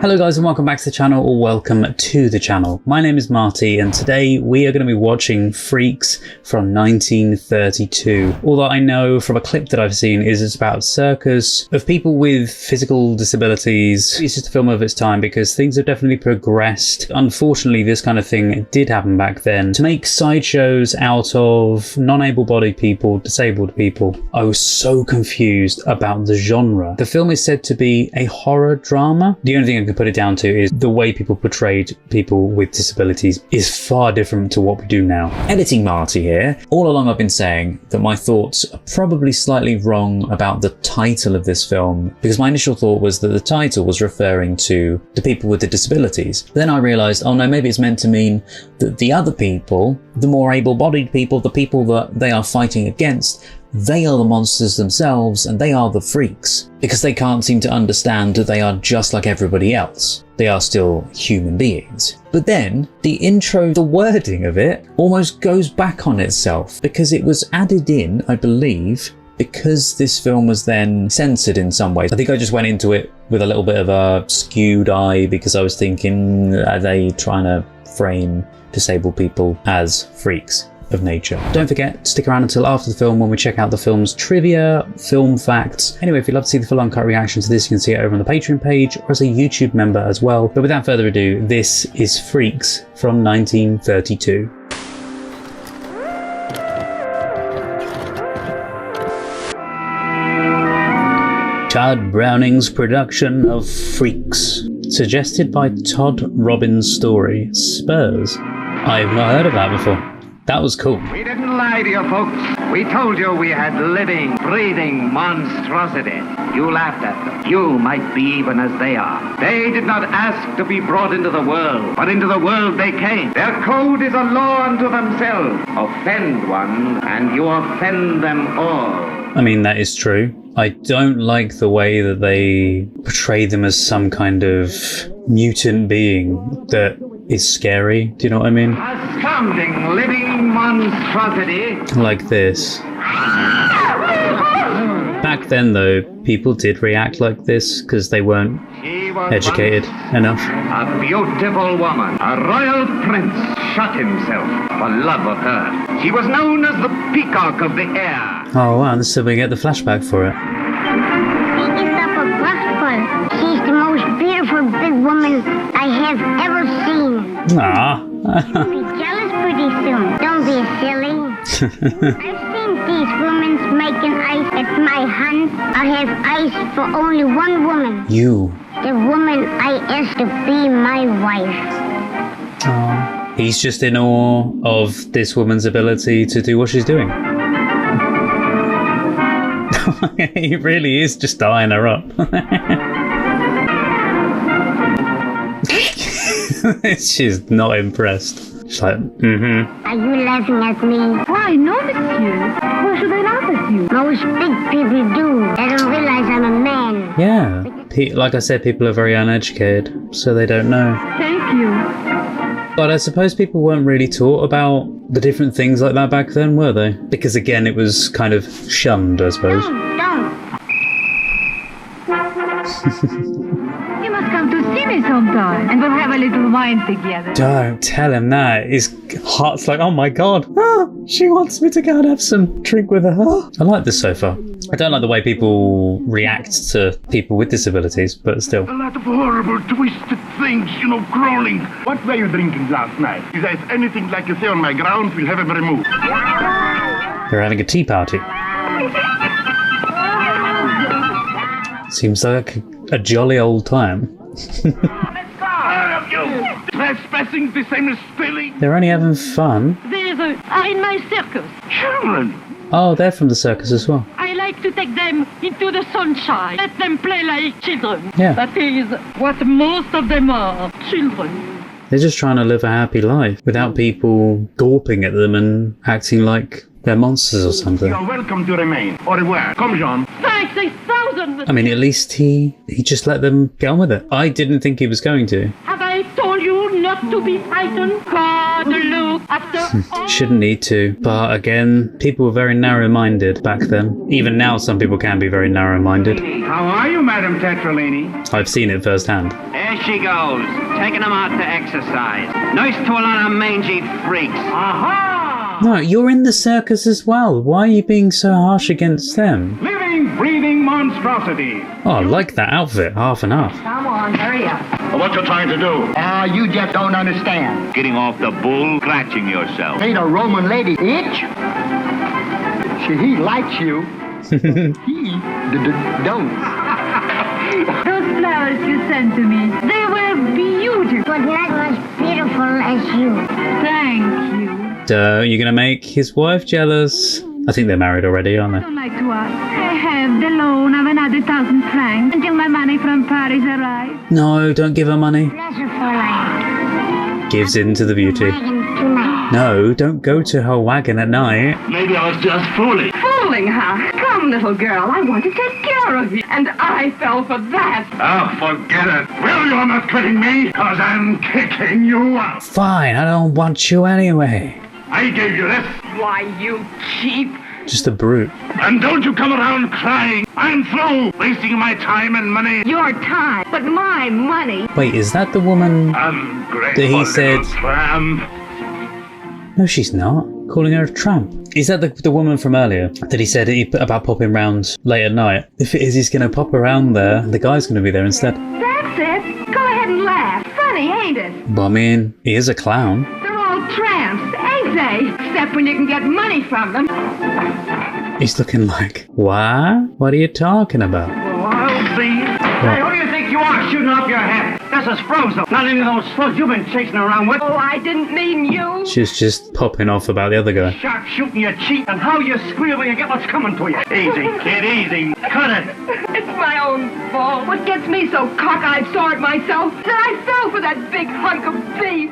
Hello guys and welcome back to the channel, or welcome to the channel. My name is Marty and today we are going to be watching Freaks from 1932. All that I know from a clip that I've seen is it's about a circus of people with physical disabilities. It's just a film of its time because things have definitely progressed. Unfortunately, this kind of thing did happen back then. To make sideshows out of non-able-bodied people, disabled people, I was so confused about the genre. The film is said to be a horror drama. The only thing I can put it down to is the way people portrayed people with disabilities is far different to what we do now. Editing Marty here. All along I've been saying that my thoughts are probably slightly wrong about the title of this film, because my initial thought was that the title was referring to the people with the disabilities. Then I realised, oh no, maybe it's meant to mean that the other people, the more able-bodied people, the people that they are fighting against, they are the monsters themselves and they are the freaks, because they can't seem to understand that they are just like everybody else. They are still human beings. But then the intro, the wording of it almost goes back on itself, because it was added in, I believe, because this film was then censored in some ways. I think I just went into it with a little bit of a skewed eye because I was thinking, are they trying to frame disabled people as freaks of nature? Don't forget to stick around until after the film when we check out the film's trivia, film facts. Anyway, if you'd love to see the full uncut reaction to this, you can see it over on the Patreon page or as a YouTube member as well. But without further ado, this is Freaks from 1932. Todd Browning's production of Freaks, suggested by Todd Robbins' story, Spurs. I've not heard of that before. That was cool. We didn't lie to you folks. We told you we had living, breathing monstrosity. You laughed at them. You might be even as they are. They did not ask to be brought into the world, but into the world they came. Their code is a law unto themselves. Offend one, and you offend them all. I mean, that is true. I don't like the way that they portray them as some kind of mutant being that is scary. Do you know what I mean? Astounding living monstrosity. Like this. Back then, though, people did react like this because they weren't educated enough. A beautiful woman, a royal prince, shot himself for love of her. She was known as the peacock of the air. Oh wow, and so we get the flashback for it. She's the most beautiful big woman I have ever seen. Ah. You'll be jealous pretty soon. Don't be silly. I've seen these women making ice at my hunt. I have ice for only one woman. You. The woman I asked to be my wife. Oh. He's just in awe of this woman's ability to do what she's doing. He really is just eyeing her up. She's not impressed. She's like, Are you laughing at me? Why, no, monsieur. Why should I laugh at you? Most big people do. They don't realize I'm a man. Yeah. Like I said, people are very uneducated, so they don't know. Thank you. But I suppose people weren't really taught about the different things like that back then, were they? Because again, it was kind of shunned, I suppose. Don't. You must come to see me sometime, and we'll have a little wine together. Don't tell him that. His heart's like, oh my god, she wants me to go and have some drink with her. I like this so far. I don't like the way people react to people with disabilities, but still. A lot of horrible, twisted things, crawling. What were you drinking last night? If there's anything like you say on my grounds, we'll have it removed. They're having a tea party. Seems like a jolly old time. Trespassing the same as stealing. They're only having fun. They are in my circus. Children. Oh, they're from the circus as well. I like to take them into the sunshine. Let them play like children. Yeah. That is what most of them are, children. They're just trying to live a happy life without people gawping at them and acting like they're monsters or something. You're welcome to remain. Au revoir. Come, Jean. Thanks 1,000. I mean, at least he just let them get on with it. I didn't think he was going to. Have I told you not to be frightened? God, look After all. Shouldn't need to. But again, people were very narrow-minded back then. Even now, some people can be very narrow-minded. How are you, Madam Tetralini? I've seen it firsthand. There she goes, taking them out to exercise. Nice to a lot of mangy freaks. Aha! No, you're in the circus as well. Why are you being so harsh against them? Living, breathing monstrosity. Oh, I like that outfit, half and half. Come on, hurry up. What you trying to do? You just don't understand. Getting off the bull, scratching yourself. Ain't a Roman lady itch. He likes you. He don't. Those flowers you sent to me, they were beautiful. But not as beautiful as you. Thank you. So, you're gonna make his wife jealous. I think they're married already, aren't I they? don't like to ask. I have the loan of another 1,000 francs until my money from Paris arrives. No, don't give her money. Pleasure for life. Gives in to the beauty. Wagon tonight. No, don't go to her wagon at night. Maybe I was just fooling. Fooling her. Come, little girl, I want to take care of you. And I fell for that. Oh, forget it. Well, you're not kidding me, because I'm kicking you out. Fine, I don't want you anyway. I gave you this, Why, you cheap. Just a brute. and don't you come around crying. I'm through wasting my time and money. Your time, but my money. Wait, is that the woman? Ungrateful That he said- little tramp. No, she's not. Calling her a tramp. Is that the woman from earlier that he said about popping round late at night? If it is, he's going to pop around there. The guy's going to be there instead. That's it. Go ahead and laugh. Funny, ain't it? Well, I mean, he is a clown. They're all tramps, ain't they? Except when you can get money from them. He's looking like, what? What are you talking about? Well, I'll be. Hey, who do you think you are shooting off your head? This is Frozen, not any of those slugs you've been chasing around with. Oh, I didn't mean you. She's just popping off about the other guy. Sharp shooting, you cheat, and how you squeal when you get what's coming to you. Easy, kid, easy. Cut it. It's my own fault. What gets me so cockeyed sore at myself that I fell for that big hunk of beef.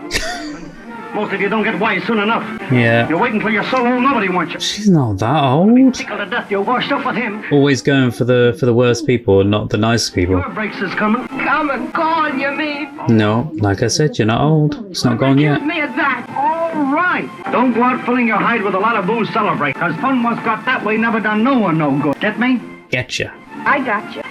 Most of you don't get wise soon enough. Yeah. You're waiting till you're so old nobody wants you. She's not that old. Tickled to death, you're washed up with him. Always going for the worst people and not the nice people. Your breaks is coming. Come and gone, you mean? No, like I said, you're not old. It's not gone yet. Accuse me of that. All right. Don't go out filling your hide with a lot of booze celebrate, because fun once got that way never done no one no good. Get me? Getcha. I got you.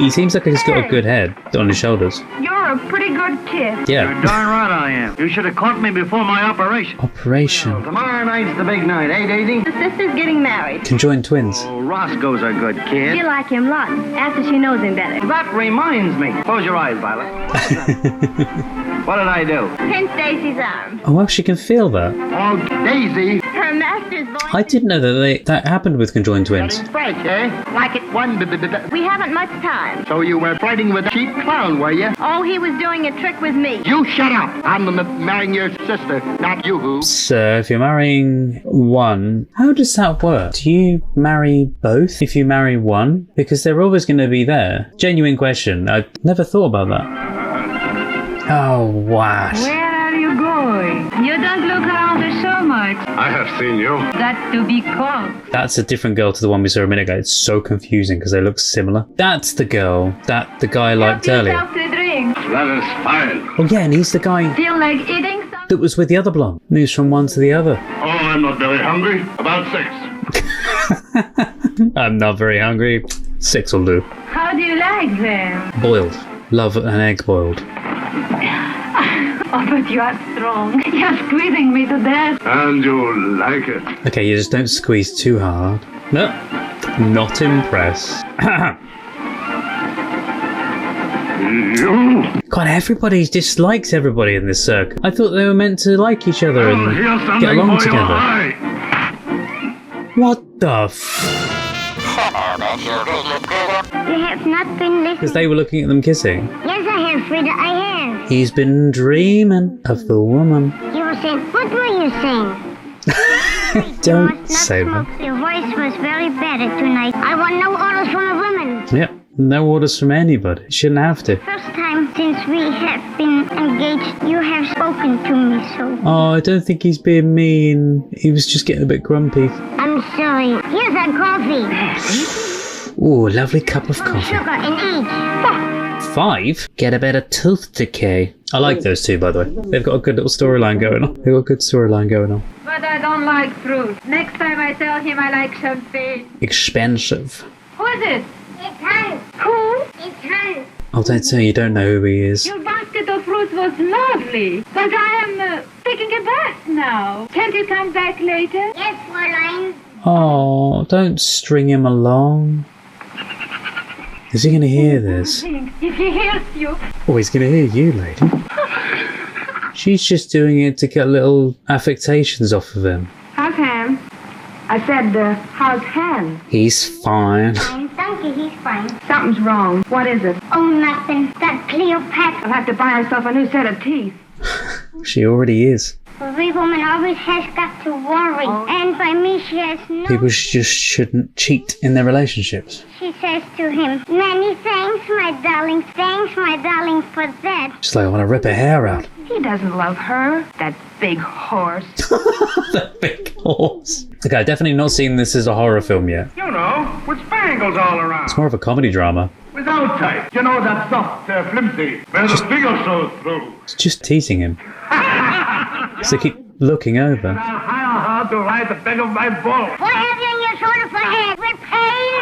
He seems like he's got a good head on his shoulders. You're a pretty good kid. Yeah. You're darn right I am. You should have caught me before my operation. Operation. Tomorrow night's the big night, eh, Daisy? The sister's getting married. Conjoined twins. Oh, Roscoe's a good kid. She like him lots after she knows him better. That reminds me. Close your eyes, Violet. What did I do? Pinch Daisy's arm. Oh, well, she can feel that. Oh, Daisy. Her master's voice. I didn't know that happened with conjoined twins. Right, eh? Like it. One. We haven't much time. So you were fighting with a cheap clown, were you? Oh, he was doing a trick with me. You shut up. I'm marrying your sister, not you who. So, if you're marrying one, how does that work? Do you marry both if you marry one? Because they're always going to be there. Genuine question. I never thought about that. Oh, what? Where are you going? You don't look around her so much. I have seen you. That's to be called. That's a different girl to the one we saw a minute ago. It's so confusing because they look similar. That's the girl that the guy liked earlier. Yourself to drink. That is fine. Oh, yeah, and he's the guy Feel like eating something? that was with the other blonde. Moves from one to the other. Oh, I'm not very hungry. About 6. I'm not very hungry. 6 will do. How do you like them? Boiled. Love an egg boiled. Oh, but you are strong. You're squeezing me to death. And you like it. Okay, you just don't squeeze too hard. No, not impressed. You. God, everybody dislikes everybody in this circle. I thought they were meant to like each other Well, here's and something get along for your together. eye. What the f... You have not been listening. Because they were looking at them kissing. Yes, I have, Frida, I have. He's been dreaming of the woman. You were saying, what were you saying? Don't You must not say that. smoke. Your voice was very bad tonight. I want no orders from a woman. Yep, no orders from anybody. Shouldn't have to. First time since we have been engaged, you have spoken to me so. Oh, I don't think he's being mean. He was just getting a bit grumpy. I'm sorry. Here's a coffee. Ooh, lovely cup of coffee. Sugar in each. 5? Get a better tooth decay. I like those two, by the way. They've got a good little storyline going on. But I don't like fruit. Next time I tell him I like champagne. Expensive. Who is it? It's Hans. Who? It's Hans. Oh, don't say you don't know who he is. Your basket of fruit was lovely. But I am taking a bath now. Can't you come back later? Yes, Fräulein. Oh, don't string him along. Is he going to hear this? If he hears you. Oh, he's going to hear you, lady. She's just doing it to get little affectations off of him. How's Hans? I said, how's Hans? He's fine. Fine, danke, he's fine. Something's wrong. What is it? Oh, nothing. That Cleopatra. I'll have to buy herself a new set of teeth. She already is. Every woman always has got to worry. And by me, she has no... People just shouldn't cheat in their relationships. She says to him, many thanks, my darling. Thanks, my darling, for that. Just like, I want to rip her hair out. He doesn't love her. That big horse. The big horse. Okay, I've definitely not seen this as a horror film yet. You know, with spangles all around. It's more of a comedy drama. Without type. You know, that soft, flimsy, where the figure shows through. It's just teasing him. So keep looking over. Now, how hard to ride the back of my bull. What have you in your shoulder for head? With pain?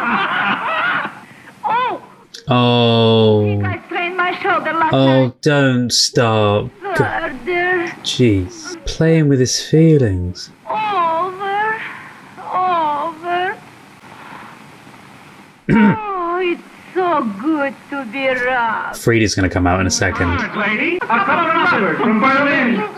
Oh. I strained my shoulder last Oh, night. don't stop. Murder. Jeez. Playing with his feelings. Over. Oh, it's so good to be rough. Frida's going to come out in a second. Lady, a couple of lovers from Berlin.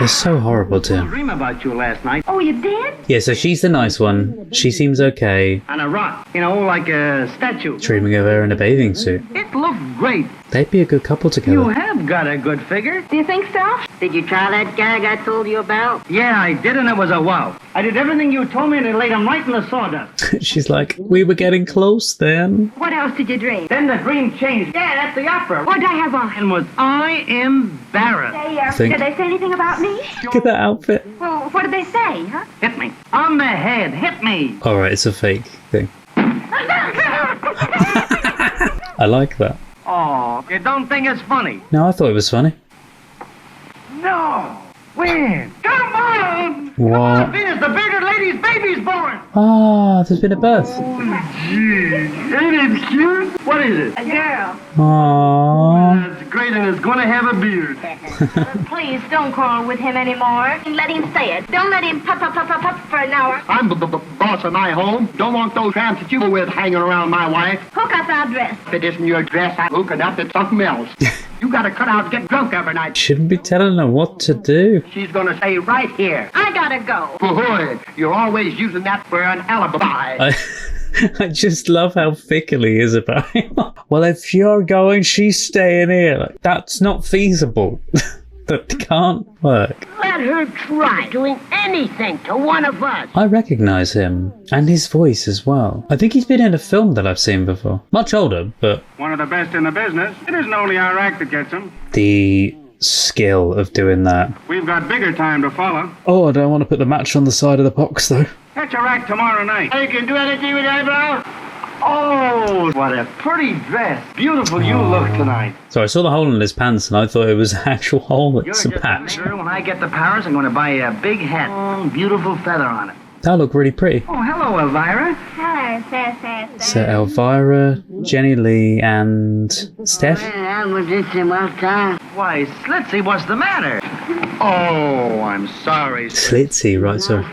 They're so horrible to him. Dream about you last night Oh, you did? Yeah, so she's the nice one. She seems okay. on a rock. You know, like a statue. Dreaming of her in a bathing suit. It looked great. They'd be a good couple You together. have got a good figure. Do you think so? Did you try that gag I told you about? Yeah, I did, and it was a wow. I did everything you told me, and it laid him right in the sawdust. She's like, we were getting close then. What else did you dream? Then the dream changed. Yeah, that's the opera. What did I have on? And was I embarrassed. Think- Did they say anything about me? Look at that outfit. Well, what did they say, huh? Hit me. On the head. Hit me. Alright, it's a fake thing. I like that. Oh, you don't think it's funny? No, I thought it was funny. No. When? Come on. What? Venus, the bearded lady's baby's born. Ah, there's been a birth. Ain't it cute? What is it? A girl. Aww. It's great, and it's going to have a beard. Please don't quarrel with him anymore. Let him say it. Don't let him pop for an hour. I'm the boss of my home. Don't want those tramps that you were with hanging around my wife. Hook up our dress. If it isn't your dress, I'm hooking up to something else. You gotta cut out and get drunk every night. Shouldn't be telling her what to do. She's gonna stay right here. I gotta go. Boy, you're always using that for an alibi. I just love how fickle he is about it. Well, if you're going, she's staying here. Like, that's not feasible. That can't work. Let her try doing anything to one of us. I recognise him, and his voice as well. I think he's been in a film that I've seen before. Much older, but One of the best in the business. It isn't only our act that gets them. the skill of doing that. We've got bigger time to follow. Oh, I don't want to put the match on the side of the box, though. Catch a rack tomorrow night. You can do anything with eyebrows? Oh, what a pretty dress. Beautiful you look tonight. So I saw the hole in his pants, and I thought it was an actual hole. You're It's a just patch. a nigger. When I get to Paris, I'm going to buy you a big hat. Oh, beautiful feather on it. That looked really pretty. Oh, hello, Elvira. Hello, sir. So Elvira, Jenny Lee, and Steph. Why, Slitsy, what's the matter? Oh, I'm sorry. Slitsy, right, sorry.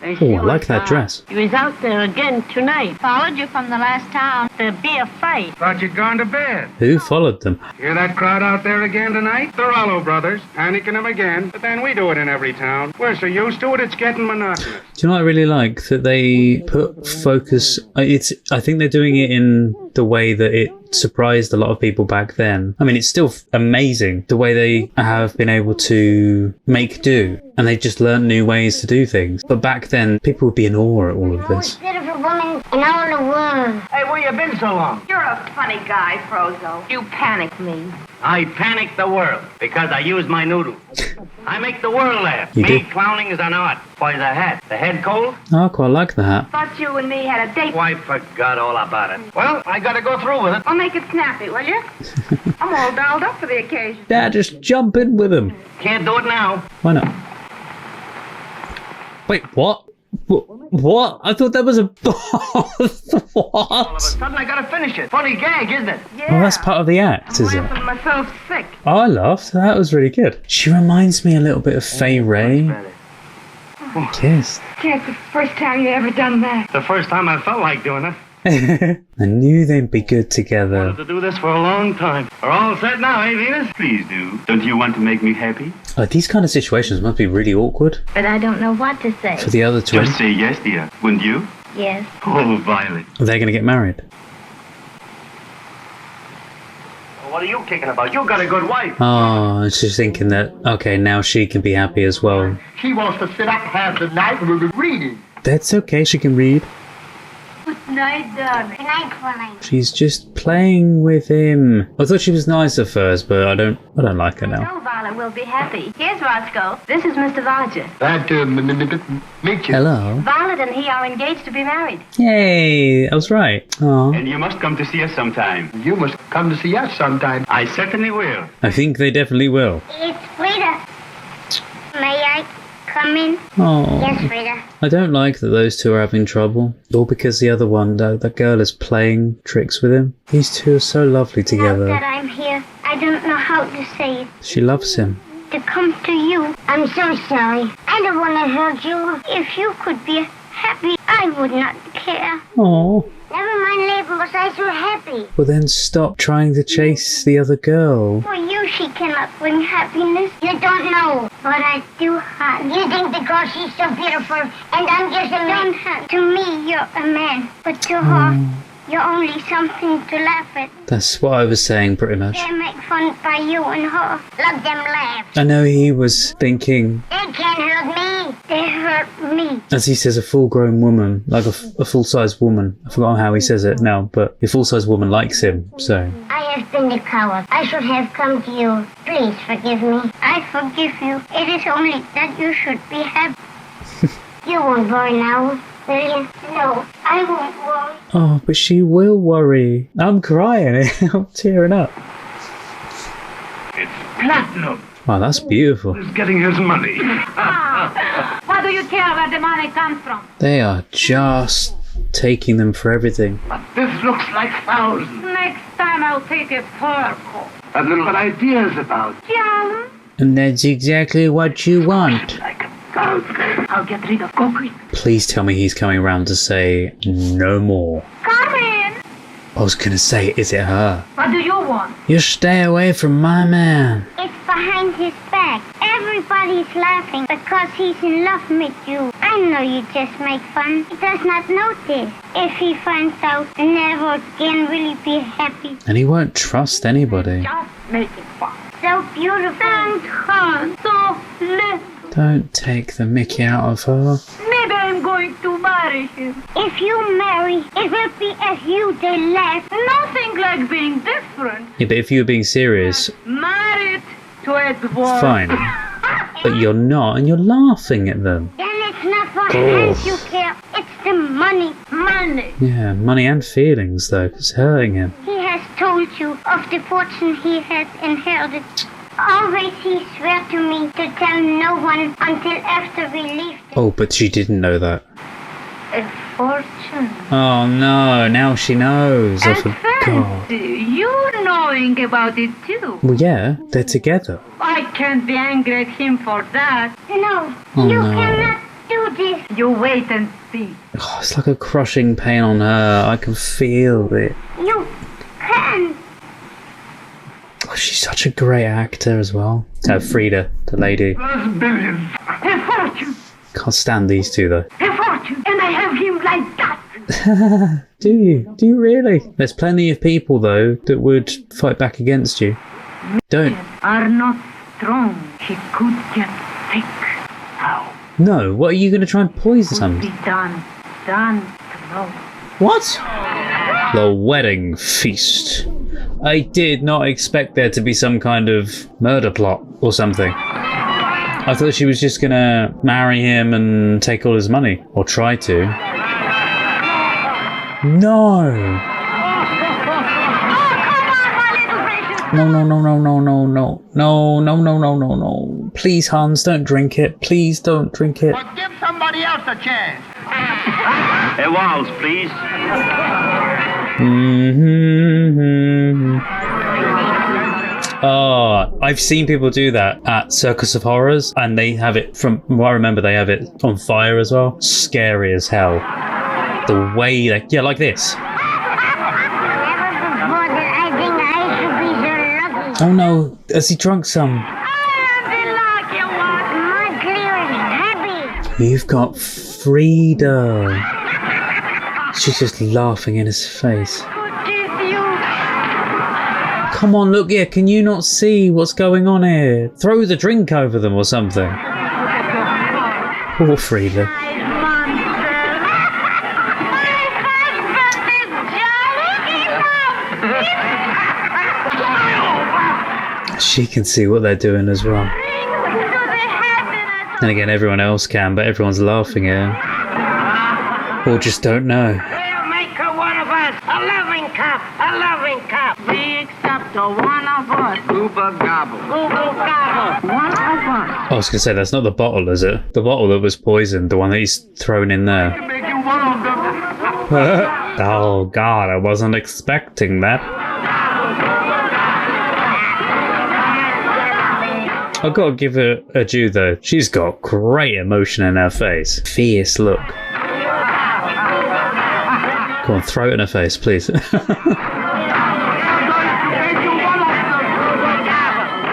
Oh, I like that dress. He was out there again tonight. Followed you from the last town. There'll be a fight. Thought you'd gone to bed. Who followed them? Hear that crowd out there again tonight? The Rollo brothers, panicking them again. But then we do it in every town. We're so used to it, it's getting monotonous. Do you know what I really like? That they put focus. I think they're doing it in the way that it surprised a lot of people back then. I mean, it's still amazing the way they have been able to make do, and they just learn new ways to do things. But back then, people would be in awe at all of this. Instead of a woman friends in all the world. Hey, where you been so long? You're a funny guy, Frozo. You panicked me. I panicked the world because I use my noodle. I make the world laugh. You Me do? clowning is an art. Why, the hat? The head cold? Oh, I quite like that. Thought you and me had a date. Why, forgot all about it. Well, I gotta go through with it. I'll make it snappy, will you? I'm all dolled up for the occasion. Dad, just jump in with him. Can't do it now. Why not? Wait, what? What? I thought that was a All of a what? sudden, I gotta finish it. Funny gag, isn't it? Yeah. Well, that's part of the act, is it? laughing myself sick. Oh, I laughed. That was really good. She reminds me a little bit of Fay Ray. Kiss. That's the first time you ever done that. The first time I felt like doing it. I knew they'd be good together. Wanted to do this for a long time. We're all set now, eh, Venus? Please do. Don't you want to make me happy? Oh, these kind of situations must be really awkward But I don't know what to say. for the other twin. Just say yes, dear. Wouldn't you? Yes. Oh, Violet. Are they going to get married? What are you kicking about? You got a good wife. Oh, she's thinking that, okay, now she can be happy as well. She wants to sit up half the night with reading. That's okay, she can read. Good night, darling. Good night, Pauline. She's just playing with him. I thought she was nice at first, but I don't like her now. No, Violet will be happy. Here's Roscoe. This is Mr. Roger. That meet you. Hello. Violet and he are engaged to be married. Yay, I was right. Oh, And you must come to see us sometime. You must come to see us sometime. I certainly will. I think they definitely will. It's Frida. May I come in? Oh, Yes, Frida. I don't like that those two are having trouble. All because the other one, that girl is playing tricks with him. These two are so lovely Now that together. I'm here, I don't know how to say it. She loves him. To come to you. I'm so sorry. I don't want to hurt you. If you could be happy, I would not care. Oh, Never mind, Leben was I so happy. well then stop trying to chase the other girl. For you, she cannot bring happiness. You don't know, but I do have. You think because she's so beautiful, and I'm just a man. Don't have. To me, you're a man, but to her, you're only something to laugh at. That's what I was saying pretty much. They make fun by you and her. Let them laugh. I know he was thinking, They can't hurt me. They hurt me. as he says, a full-grown woman, like a full-sized woman. I forgot how he says it now, but a full-sized woman likes him, so. I have been a coward. I should have come to you. Please forgive me. I forgive you. It is only that you should be happy. You won't worry now, will you? No, I won't worry. Oh, but she will worry. I'm crying. I'm tearing up. It's platinum. Wow, that's beautiful. He's getting his money. What do you care where the money comes from? They are just taking them for everything. But this looks like thousands. Next time I'll take a purple. I've little ideas about. Yeah. And that's exactly what you want. Like a thousand. I'll get rid of concrete. Please tell me he's coming around to say no more. Come in. I was gonna say, is it her? What do you want? You stay away from my man. It's behind his back. Everybody's laughing because he's in love with you. I know you just make fun. He does not notice. If he finds out, never again will he be happy. And he won't trust anybody. Just making fun. So beautiful. And her so little. Don't take the mickey out of her. Maybe I'm going to marry him. If you marry, it will be as you they laugh. Nothing like being different. Yeah, but if you were being serious, Married to a dwarf. fine. But you're not, and you're laughing at them. Then it's not for hands you care. It's the money. Money. Yeah, money and feelings, though. It's hurting him. He has told you of the fortune he has inherited. Always he swear to me to tell no one until after we leave. Oh, but she didn't know that. A fortune. Oh no, now she knows. I And forgot. fancy you knowing about it too. Well, yeah, they're together. I can't be angry at him for that. No, Oh, you no. cannot do this. You wait and see. Oh, it's like a crushing pain on her. I can feel it. You can. Oh, she's such a great actor as well. Frida, the lady. Plus billions. A fortune. Can't stand these two, though. A fortune. And I have him like that. Do you? Do you really? There's plenty of people, though, that would fight back against you. Don't. Are not strong. He could get sick. How? No, what are you going to try and poison Could be him? done. Done tomorrow. What? The wedding feast. I did not expect there to be some kind of murder plot or something. I thought she was just gonna marry him and take all his money. Or try to. No! No, no, no, no, no, no, no. No, no, no, no, no, no. Please, Hans, don't drink it. Please don't drink it. Well, give somebody else a chance. A waltz, please. Oh, I've seen people do that at Circus of Horrors, and they have it, from what I remember, they have it on fire as well. Scary as hell. The way they, yeah, like this. Oh no, has he drunk some? You've got Frida. She's just laughing in his face. Come on, look here. Can you not see what's going on here? Throw the drink over them or something. Poor Frida. She can see what they're doing as well. And again, everyone else can, but everyone's laughing at her. Or just don't know. We'll make her one of us. A loving cup. A loving cup. We accept a one of us. Gooba gobble. Google gobble. One of us. I was going to say, that's not the bottle, is it? The bottle that was poisoned, the one that he's thrown in there. Make you one of them. Oh, God, I wasn't expecting that. I've got to give her a due, though. She's got great emotion in her face. Fierce look. Come on, throw it in her face, please.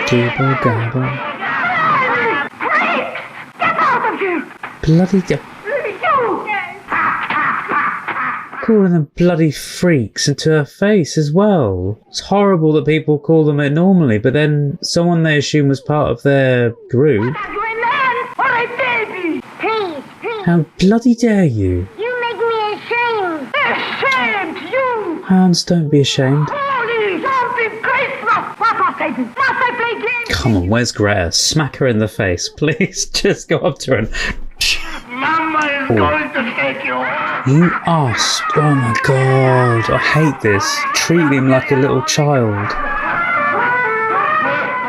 Gobble, gobble. Bloody... Calling them bloody freaks into her face as well. It's horrible that people call them it normally, but then someone they assume was part of their group. How bloody dare you? You make me ashamed. Ashamed, you! Hans, don't be ashamed. Holy, something graceful! Satan, must I play games? Come on, where's Greta? Smack her in the face, please. Just go up to her and... Mama is going to take you. You asked. Oh my God, I hate this. Treat him like a little child.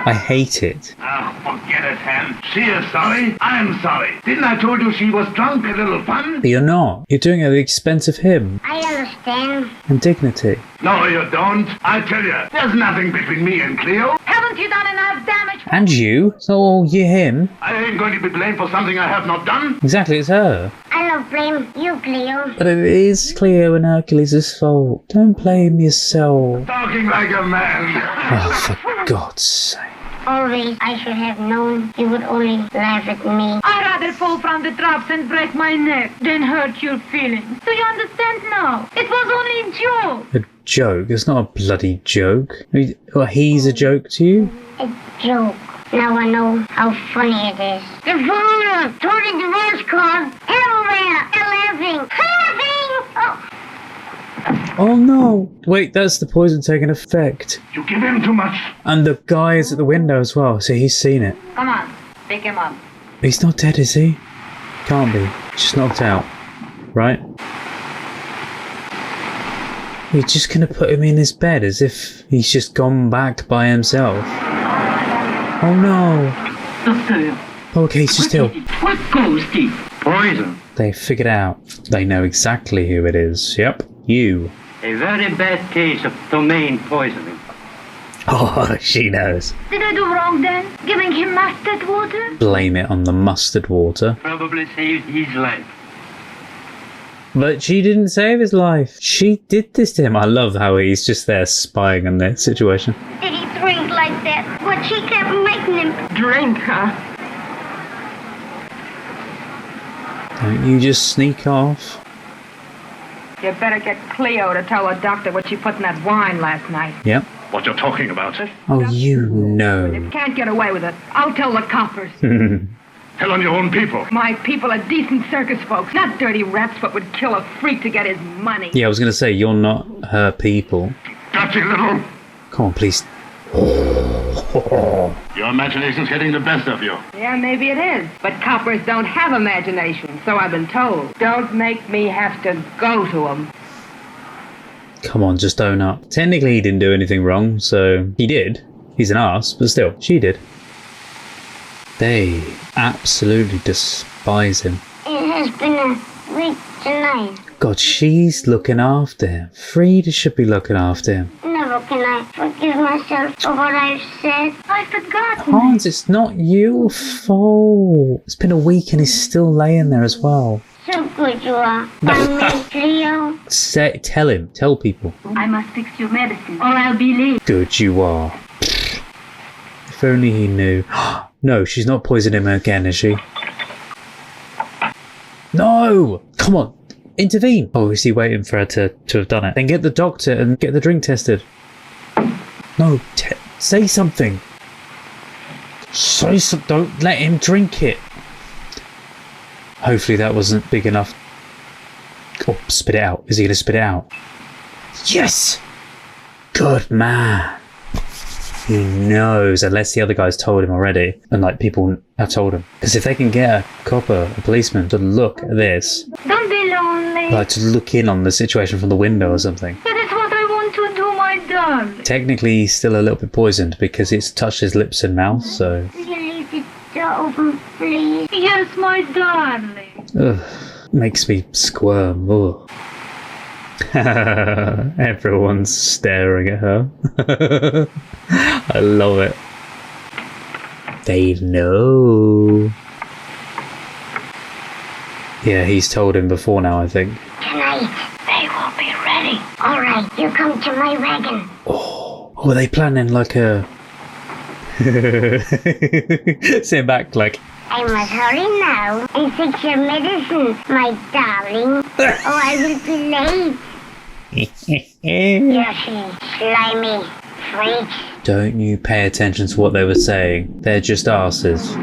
I hate it. Forget it, Ham. She is sorry. I'm sorry. Didn't I told you she was drunk? A little fun? But you're not. You're doing it at the expense of him I understand. and dignity. No, you don't. I tell you, there's nothing between me and Cleo. Haven't you done enough damage? And you. It's not all you, him. I ain't going to be blamed for something I have not done. Exactly, it's her. I don't blame you, Cleo. But it is Cleo and Hercules' fault. Don't blame yourself. Talking like a man. Oh, for God's sake. Always I should have known you would only laugh at me. I'd rather fall from the drops and break my neck than hurt your feelings. Do you understand now? It was only a joke. A joke? It's not a bloody joke. I mean, well, he's a joke to you? A joke. Now I know how funny it is. The phone, toward the divorce call, everywhere, they're laughing. Laughing! Oh. Oh no! Wait, that's the poison taking effect. You give him too much. And the guy is at the window as well, so he's seen it. Come on, pick him up. He's not dead, is he? Can't be. Just knocked out. Right? You're just gonna put him in his bed as if he's just gone back by himself. Oh no! Okay, he's just ill. What goes deep? Poison. They figured out. They know exactly who it is. Yep, you. A very bad case of domain poisoning. Oh, she knows. Did I do wrong then? Giving him mustard water? Blame it on the mustard water. Probably saved his life. But she didn't save his life. She did this to him. I love how he's just there spying on the situation. Did he drink like that? But she kept making him. Drink, huh? Don't you just sneak off? You better get Cleo to tell the doctor what she put in that wine last night. Yep. What you're talking about? Oh, you know. Can't get away with it. I'll tell the coppers. Tell on your own people. My people are decent circus folks, not dirty rats what would kill a freak to get his money. Yeah, I was going to say, you're not her people. Dirty little... Come on, please. Your imagination's getting the best of you. Yeah, maybe it is. But coppers don't have imagination, so I've been told. Don't make me have to go to them. Come on, just own up. Technically, he didn't do anything wrong, so he did. He's an arse, but still, she did. They absolutely despise him. It has been a week tonight. God, she's looking after him. Frida should be looking after him. Never can I forgive myself for what I've said. I forgot. Hans, it's not your fault. It's been a week and he's still laying there as well. So good you are. I miss Leo. Tell him. Tell people. I must fix your medicine or I'll be late. Good you are. If only he knew. No, she's not poisoning him again, is she? No! Come on. Intervene. Oh, is he waiting for her to have done it? Then get the doctor and get the drink tested. No, say something. Say something. Don't let him drink it. Hopefully that wasn't big enough. Oh, spit it out. Is he going to spit it out? Yes! Good man. He knows, unless the other guys told him already, and like people have told him. Because if they can get a copper, a policeman, to look at this, Don't be lonely. like to look in on the situation from the window or something. That is what I want to do, my darling. Technically, he's still a little bit poisoned because it's touched his lips and mouth, so... Will you leave the door open, please? Yes, my darling. Ugh, makes me squirm. Ugh. Everyone's staring at her. I love it. They know. Yeah, he's told him before now, I think. Tonight, they will be ready. All right, you come to my wagon. Oh, are they planning like a... Sit back like... I must hurry now and fix your medicine, my darling. Or I will be late. Dirty, slimy freaks. Don't you pay attention to what they were saying. They're just arses.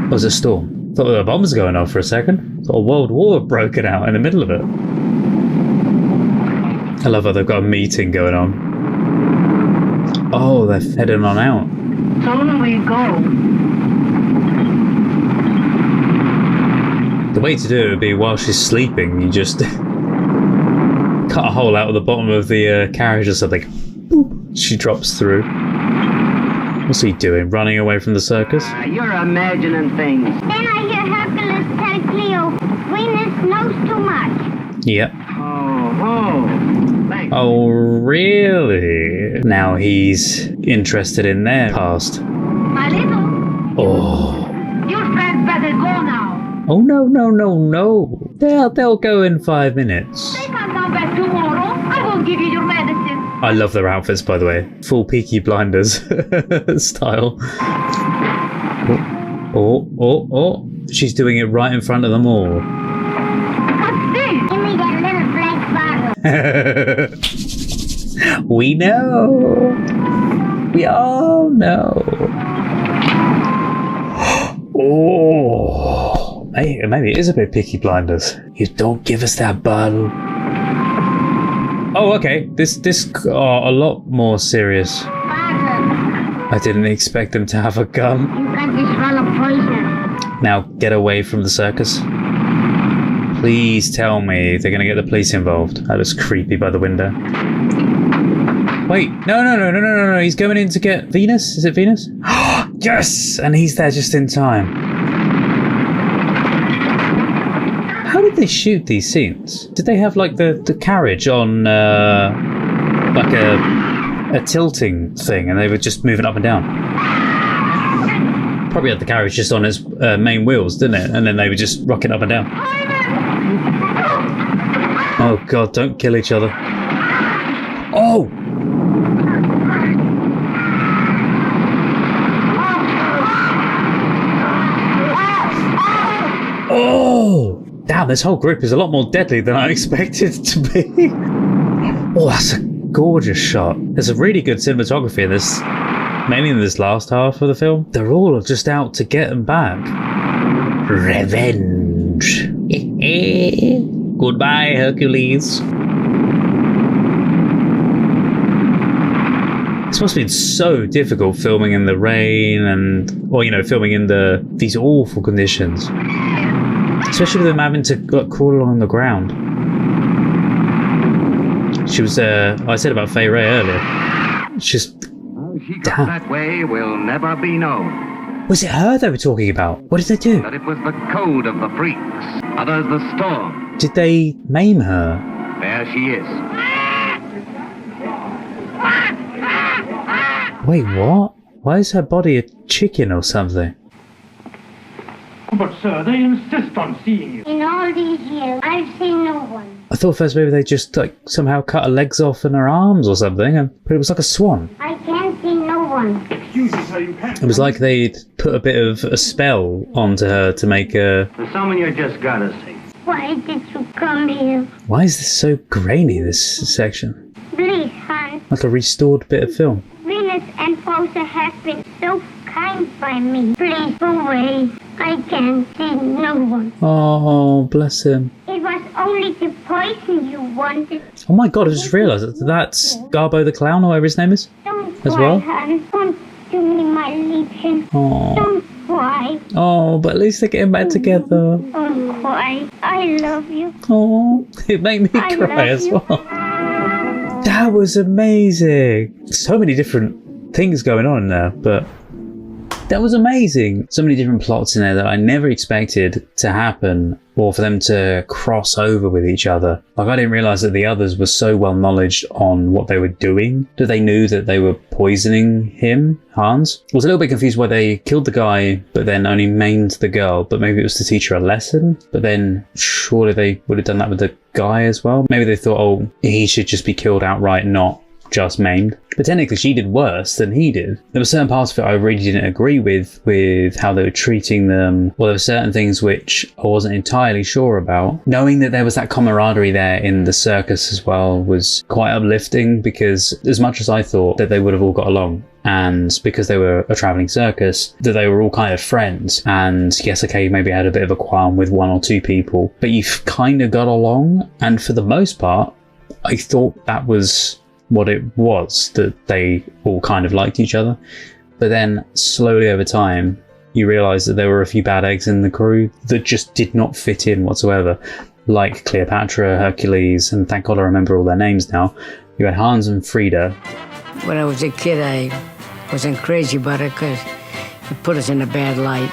Oh, was a storm. Thought there were bombs going off for a second. Thought a world war had broken out in the middle of it. I love how they've got a meeting going on. Oh, they're heading on out. So we go. The way to do it would be while she's sleeping, you just cut a hole out of the bottom of the carriage or something. Boop. She drops through. What's he doing? Running away from the circus? You're imagining things. Then I hear Hercules tell Cleo, Venus knows too much. Yep. Oh, thanks. Oh, really? Now he's interested in their past. My little. Oh. Your friends better go now. Oh, no. They'll go in 5 minutes. They can come back tomorrow. I will give you your medicine. I love their outfits, by the way. Full Peaky Blinders style. Oh. She's doing it right in front of them all. What's this? Give me that little black bottle. We know. We all know. Oh. Maybe it is a bit Peaky Blinders. You don't give us that bottle. Oh, okay. This a lot more serious. Bottle. I didn't expect them to have a gun. You got this full of poison. Now get away from the circus. Please tell me they're going to get the police involved. That looks creepy by the window. Wait, no. He's going in to get Venus. Is it Venus? Yes! And he's there just in time. How did they shoot these scenes? Did they have like the carriage on like a tilting thing and they were just moving up and down? Probably had the carriage just on its main wheels, didn't it? And then they were just rocking up and down. Oh god, don't kill each other. Oh! Oh! Damn, this whole group is a lot more deadly than I expected it to be. Oh, that's a gorgeous shot. There's a really good cinematography in this. mainly in this last half of the film, they're all just out to get them back. Revenge. Goodbye, Hercules. This must have been so difficult filming in the rain or filming in these awful conditions. Especially with them having to crawl along the ground. She was, I said about Fay Ray earlier. She's How she got that way will never be known. Was it her they were talking about? What did they do? But it was the code of the freaks. Others the storm. Did they maim her? There she is. Wait, what? Why is her body a chicken or something? But, sir, they insist on seeing you. In all these years, I've seen no one. I thought first maybe they just somehow cut her legs off and her arms or something, but it was like a swan. I can't see no one. Excuse me, sir, you can't. It was like they'd put a bit of a spell onto her to make her... There's someone you just gotta see. Why did you come here? Why is this so grainy, this section? Please, hon. Like a restored bit of film. Venus and Fosa have been so kind by me. Please go away. I can't see no one. Oh, bless him. It was only the poison you wanted. Oh my god, I just realised that's Garbo the Clown, or whatever his name is. Don't As cry, well? hon. Don't do me my liebchen. Oh. Don't cry. Oh, but at least they're getting back together. Don't cry. I love you. Oh, it made me I cry love as you. well. That was amazing. So many different things going on in there, but that was amazing. So many different plots in there that I never expected to happen or for them to cross over with each other. Like, I didn't realise that the others were so well knowledged on what they were doing that they knew that they were poisoning him, Hans. I was a little bit confused why they killed the guy but then only maimed the girl, but maybe it was to teach her a lesson. But then surely they would have done that with the guy as well. Maybe they thought, oh, he should just be killed outright, not just maimed. But technically she did worse than he did. There were certain parts of it I really didn't agree with how they were treating them, or there were certain things which I wasn't entirely sure about. Knowing that there was that camaraderie there in the circus as well was quite uplifting, because as much as I thought that they would have all got along, and because they were a travelling circus, that they were all kind of friends, and yes, okay, maybe I had a bit of a qualm with one or two people, but you've kind of got along, and for the most part I thought that was what it was, that they all kind of liked each other. But then slowly over time you realise that there were a few bad eggs in the crew that just did not fit in whatsoever, like Cleopatra, Hercules, and thank God I remember all their names now. You had Hans and Frida. When I was a kid, I wasn't crazy about it because it put us in a bad light.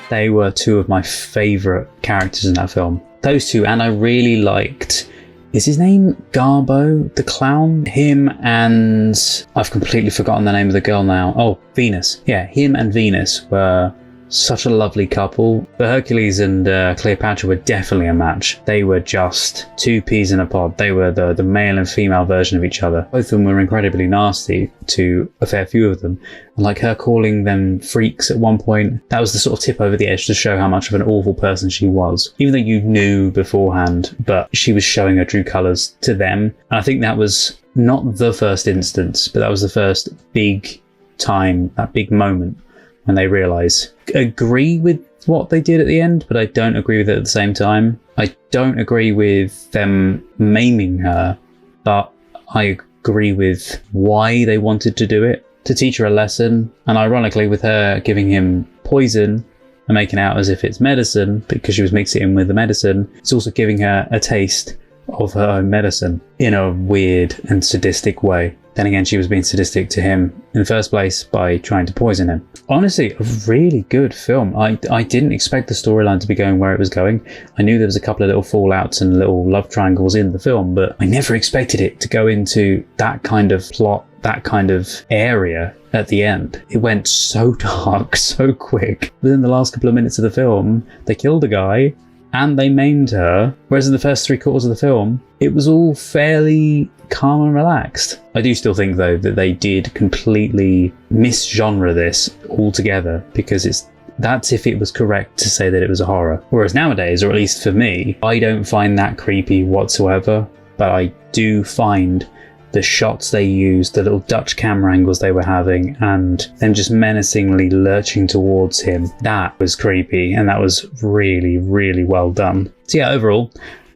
They were two of my favourite characters in that film. Those two, and I really liked... Is his name Garbo the Clown? Him and... I've completely forgotten the name of the girl now. Oh, Venus. Yeah, him and Venus were such a lovely couple. But Hercules and Cleopatra were definitely a match. They were just two peas in a pod. They were the male and female version of each other. Both of them were incredibly nasty to a fair few of them. And like her calling them freaks at one point, that was the sort of tip over the edge to show how much of an awful person she was. Even though you knew beforehand, but she was showing her true colours to them. And I think that was not the first instance, but that was the first big time, that big moment when they realise. Agree with what they did at the end, but I don't agree with it at the same time. I don't agree with them maiming her, but I agree with why they wanted to do it, to teach her a lesson. And ironically, with her giving him poison and making out as if it's medicine because she was mixing it in with the medicine, it's also giving her a taste of her own medicine in a weird and sadistic way. Then again, she was being sadistic to him in the first place by trying to poison him. Honestly, a really good film. I didn't expect the storyline to be going where it was going. I knew there was a couple of little fallouts and little love triangles in the film, but I never expected it to go into that kind of plot, that kind of area at the end. It went so dark, so quick. Within the last couple of minutes of the film, they killed a guy and they maimed her, whereas in the first 3/4 of the film, it was all fairly calm and relaxed. I do still think, though, that they did completely misgenre this altogether, because that's if it was correct to say that it was a horror. Whereas nowadays, or at least for me, I don't find that creepy whatsoever, but I do find the shots they used, the little Dutch camera angles they were having, and them just menacingly lurching towards him. That was creepy, and that was really, really well done. So yeah, overall,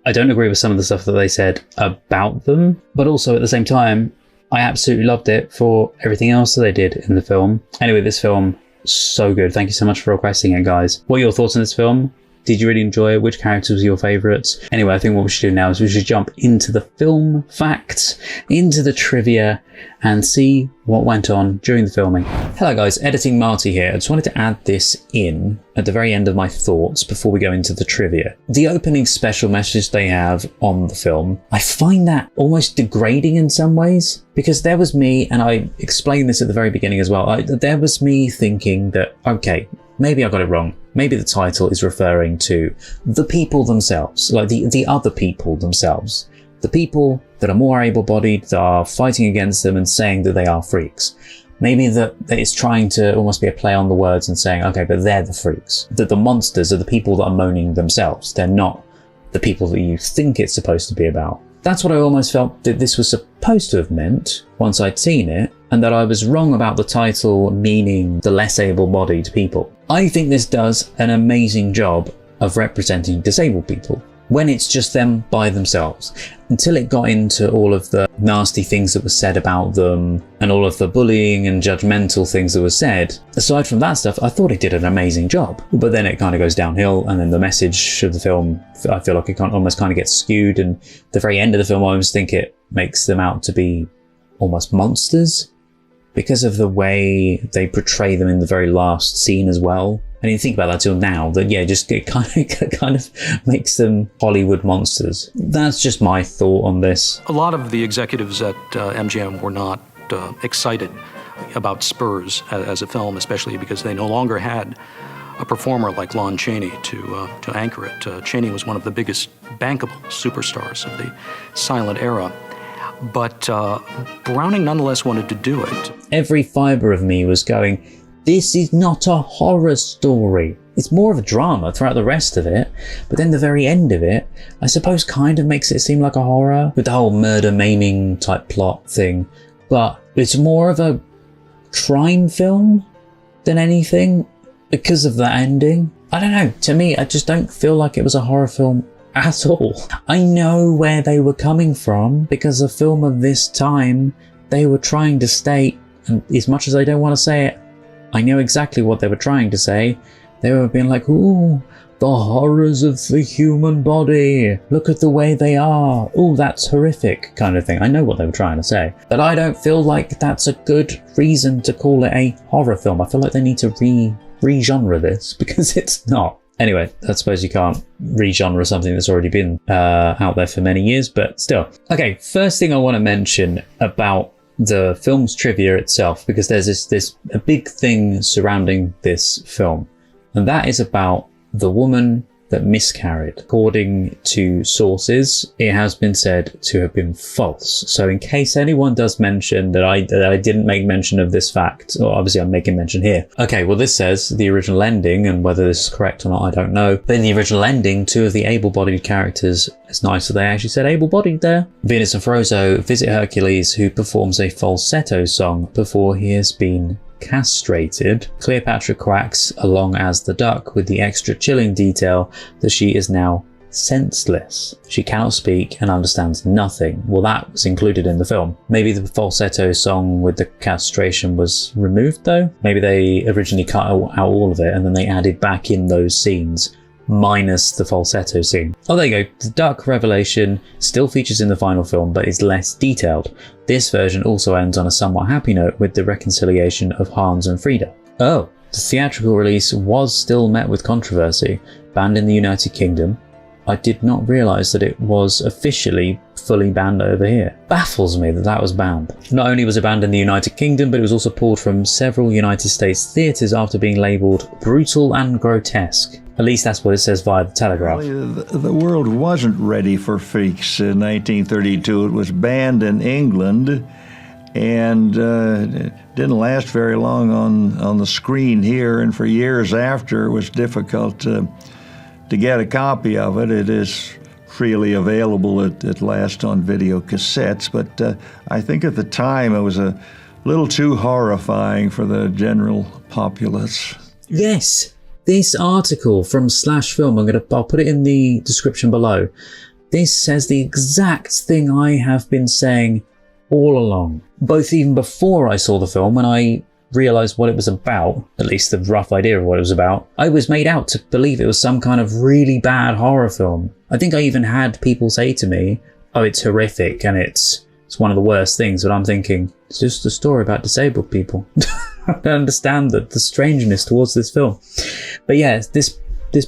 I don't agree with some of the stuff that they said about them, but also at the same time, I absolutely loved it for everything else that they did in the film. Anyway, this film, so good. Thank you so much for requesting it, guys. What are your thoughts on this film? Did you really enjoy it? Which characters were your favourites? Anyway, I think what we should do now is we should jump into the film facts, into the trivia, and see what went on during the filming. Hello guys, Editing Marty here. I just wanted to add this in at the very end of my thoughts before we go into the trivia. The opening special message they have on the film, I find that almost degrading in some ways, because there was me, and I explained this at the very beginning as well, there was me thinking that, okay, maybe I got it wrong. Maybe the title is referring to the people themselves, like the other people themselves. The people that are more able-bodied, that are fighting against them and saying that they are freaks. Maybe that it's trying to almost be a play on the words and saying, okay, but they're the freaks. That the monsters are the people that are moaning themselves. They're not the people that you think it's supposed to be about. That's what I almost felt that this was supposed to have meant once I'd seen it, and that I was wrong about the title meaning the less able-bodied people. I think this does an amazing job of representing disabled people when it's just them by themselves. Until it got into all of the nasty things that were said about them and all of the bullying and judgmental things that were said, aside from that stuff, I thought it did an amazing job. But then it kind of goes downhill, and then the message of the film, I feel like it almost kind of gets skewed, and the very end of the film I almost think it makes them out to be almost monsters because of the way they portray them in the very last scene as well. I didn't think about that till now, that yeah, just it kind of makes them Hollywood monsters. That's just my thought on this. A lot of the executives at MGM were not excited about Spurs as a film, especially because they no longer had a performer like Lon Chaney to anchor it. Chaney was one of the biggest bankable superstars of the silent era. But Browning nonetheless wanted to do it. Every fibre of me was going, this is not a horror story. It's more of a drama throughout the rest of it, but then the very end of it, I suppose kind of makes it seem like a horror, with the whole murder, maiming type plot thing. But it's more of a crime film than anything because of the ending. I don't know, to me, I just don't feel like it was a horror film at all. I know where they were coming from, because a film of this time, they were trying to state, and as much as I don't want to say it, I know exactly what they were trying to say. They were being like, ooh, the horrors of the human body. Look at the way they are. Ooh, that's horrific, kind of thing. I know what they were trying to say. But I don't feel like that's a good reason to call it a horror film. I feel like they need to re-genre this, because it's not. Anyway, I suppose you can't re-genre something that's already been out there for many years, but still. Okay, first thing I want to mention about the film's trivia itself, because there's a big thing surrounding this film, and that is about the woman that miscarried. According to sources, it has been said to have been false. So in case anyone does mention that I didn't make mention of this fact, or obviously I'm making mention here. Okay, well this says the original ending, and whether this is correct or not, I don't know. But in the original ending, two of the able-bodied characters, it's nice that they actually said able-bodied there. Venus and Frozzo visit Hercules, who performs a falsetto song before he has been castrated. Cleopatra quacks along as the duck, with the extra chilling detail that she is now senseless. She cannot speak and understands nothing. Well, that was included in the film. Maybe the falsetto song with the castration was removed though? Maybe they originally cut out all of it and then they added back in those scenes, minus the falsetto scene. Oh, there you go. The duck revelation still features in the final film, but is less detailed. This version also ends on a somewhat happy note with the reconciliation of Hans and Frida. Oh, the theatrical release was still met with controversy, banned in the United Kingdom. I did not realise that it was officially fully banned over here. Baffles me that that was banned. Not only was it banned in the United Kingdom, but it was also pulled from several United States theatres after being labelled brutal and grotesque. At least that's what it says via the Telegraph. The world wasn't ready for freaks in 1932. It was banned in England, and it didn't last very long on the screen here, and for years after it was difficult to get a copy of it. It is freely available at last on video cassettes, but I think at the time it was a little too horrifying for the general populace. Yes, this article from Slash Film, I'll put it in the description below. This says the exact thing I have been saying all along, both even before I saw the film, when I realised what it was about, at least the rough idea of what it was about. I was made out to believe it was some kind of really bad horror film. I think I even had people say to me, oh, it's horrific and it's one of the worst things, but I'm thinking, it's just a story about disabled people. I don't understand the strangeness towards this film. But yeah, this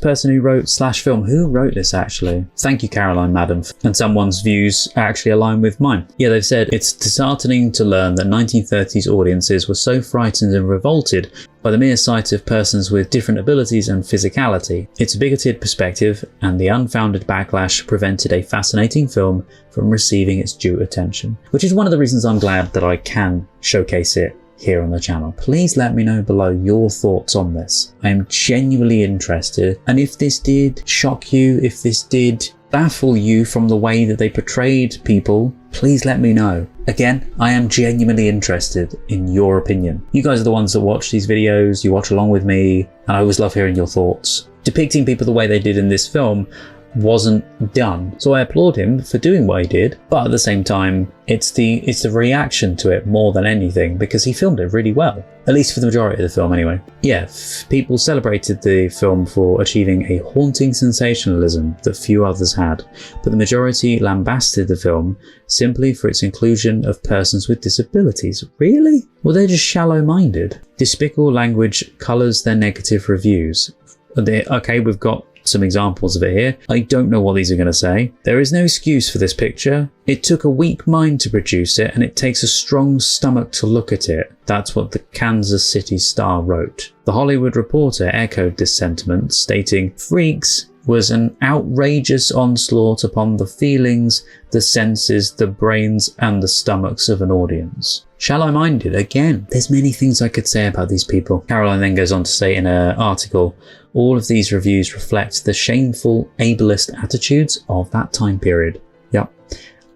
person who wrote Slash Film, who wrote this actually? Thank you, Caroline, madam. And someone's views actually align with mine. Yeah, they've said, it's disheartening to learn that 1930s audiences were so frightened and revolted by the mere sight of persons with different abilities and physicality. It's a bigoted perspective, and the unfounded backlash prevented a fascinating film from receiving its due attention. Which is one of the reasons I'm glad that I can showcase it here on the channel. Please let me know below your thoughts on this. I am genuinely interested, and if this did shock you, if this did baffle you from the way that they portrayed people, please let me know. Again, I am genuinely interested in your opinion. You guys are the ones that watch these videos, you watch along with me, and I always love hearing your thoughts. Depicting people the way they did in this film wasn't done, so I applaud him for doing what he did, but at the same time it's the reaction to it more than anything, because he filmed it really well, at least for the majority of the film anyway. Yeah, people celebrated the film for achieving a haunting sensationalism that few others had, but the majority lambasted the film simply for its inclusion of persons with disabilities. Really? Well, they're just shallow-minded. Despicable language colours their negative reviews. Okay, we've got some examples of it here. I don't know what these are going to say. There is no excuse for this picture. It took a weak mind to produce it, and it takes a strong stomach to look at it. That's what the Kansas City Star wrote. The Hollywood Reporter echoed this sentiment, stating, Freaks was an outrageous onslaught upon the feelings, the senses, the brains, and the stomachs of an audience. Shallow-minded, again. There's many things I could say about these people. Caroline then goes on to say in her article, all of these reviews reflect the shameful, ableist attitudes of that time period. Yep.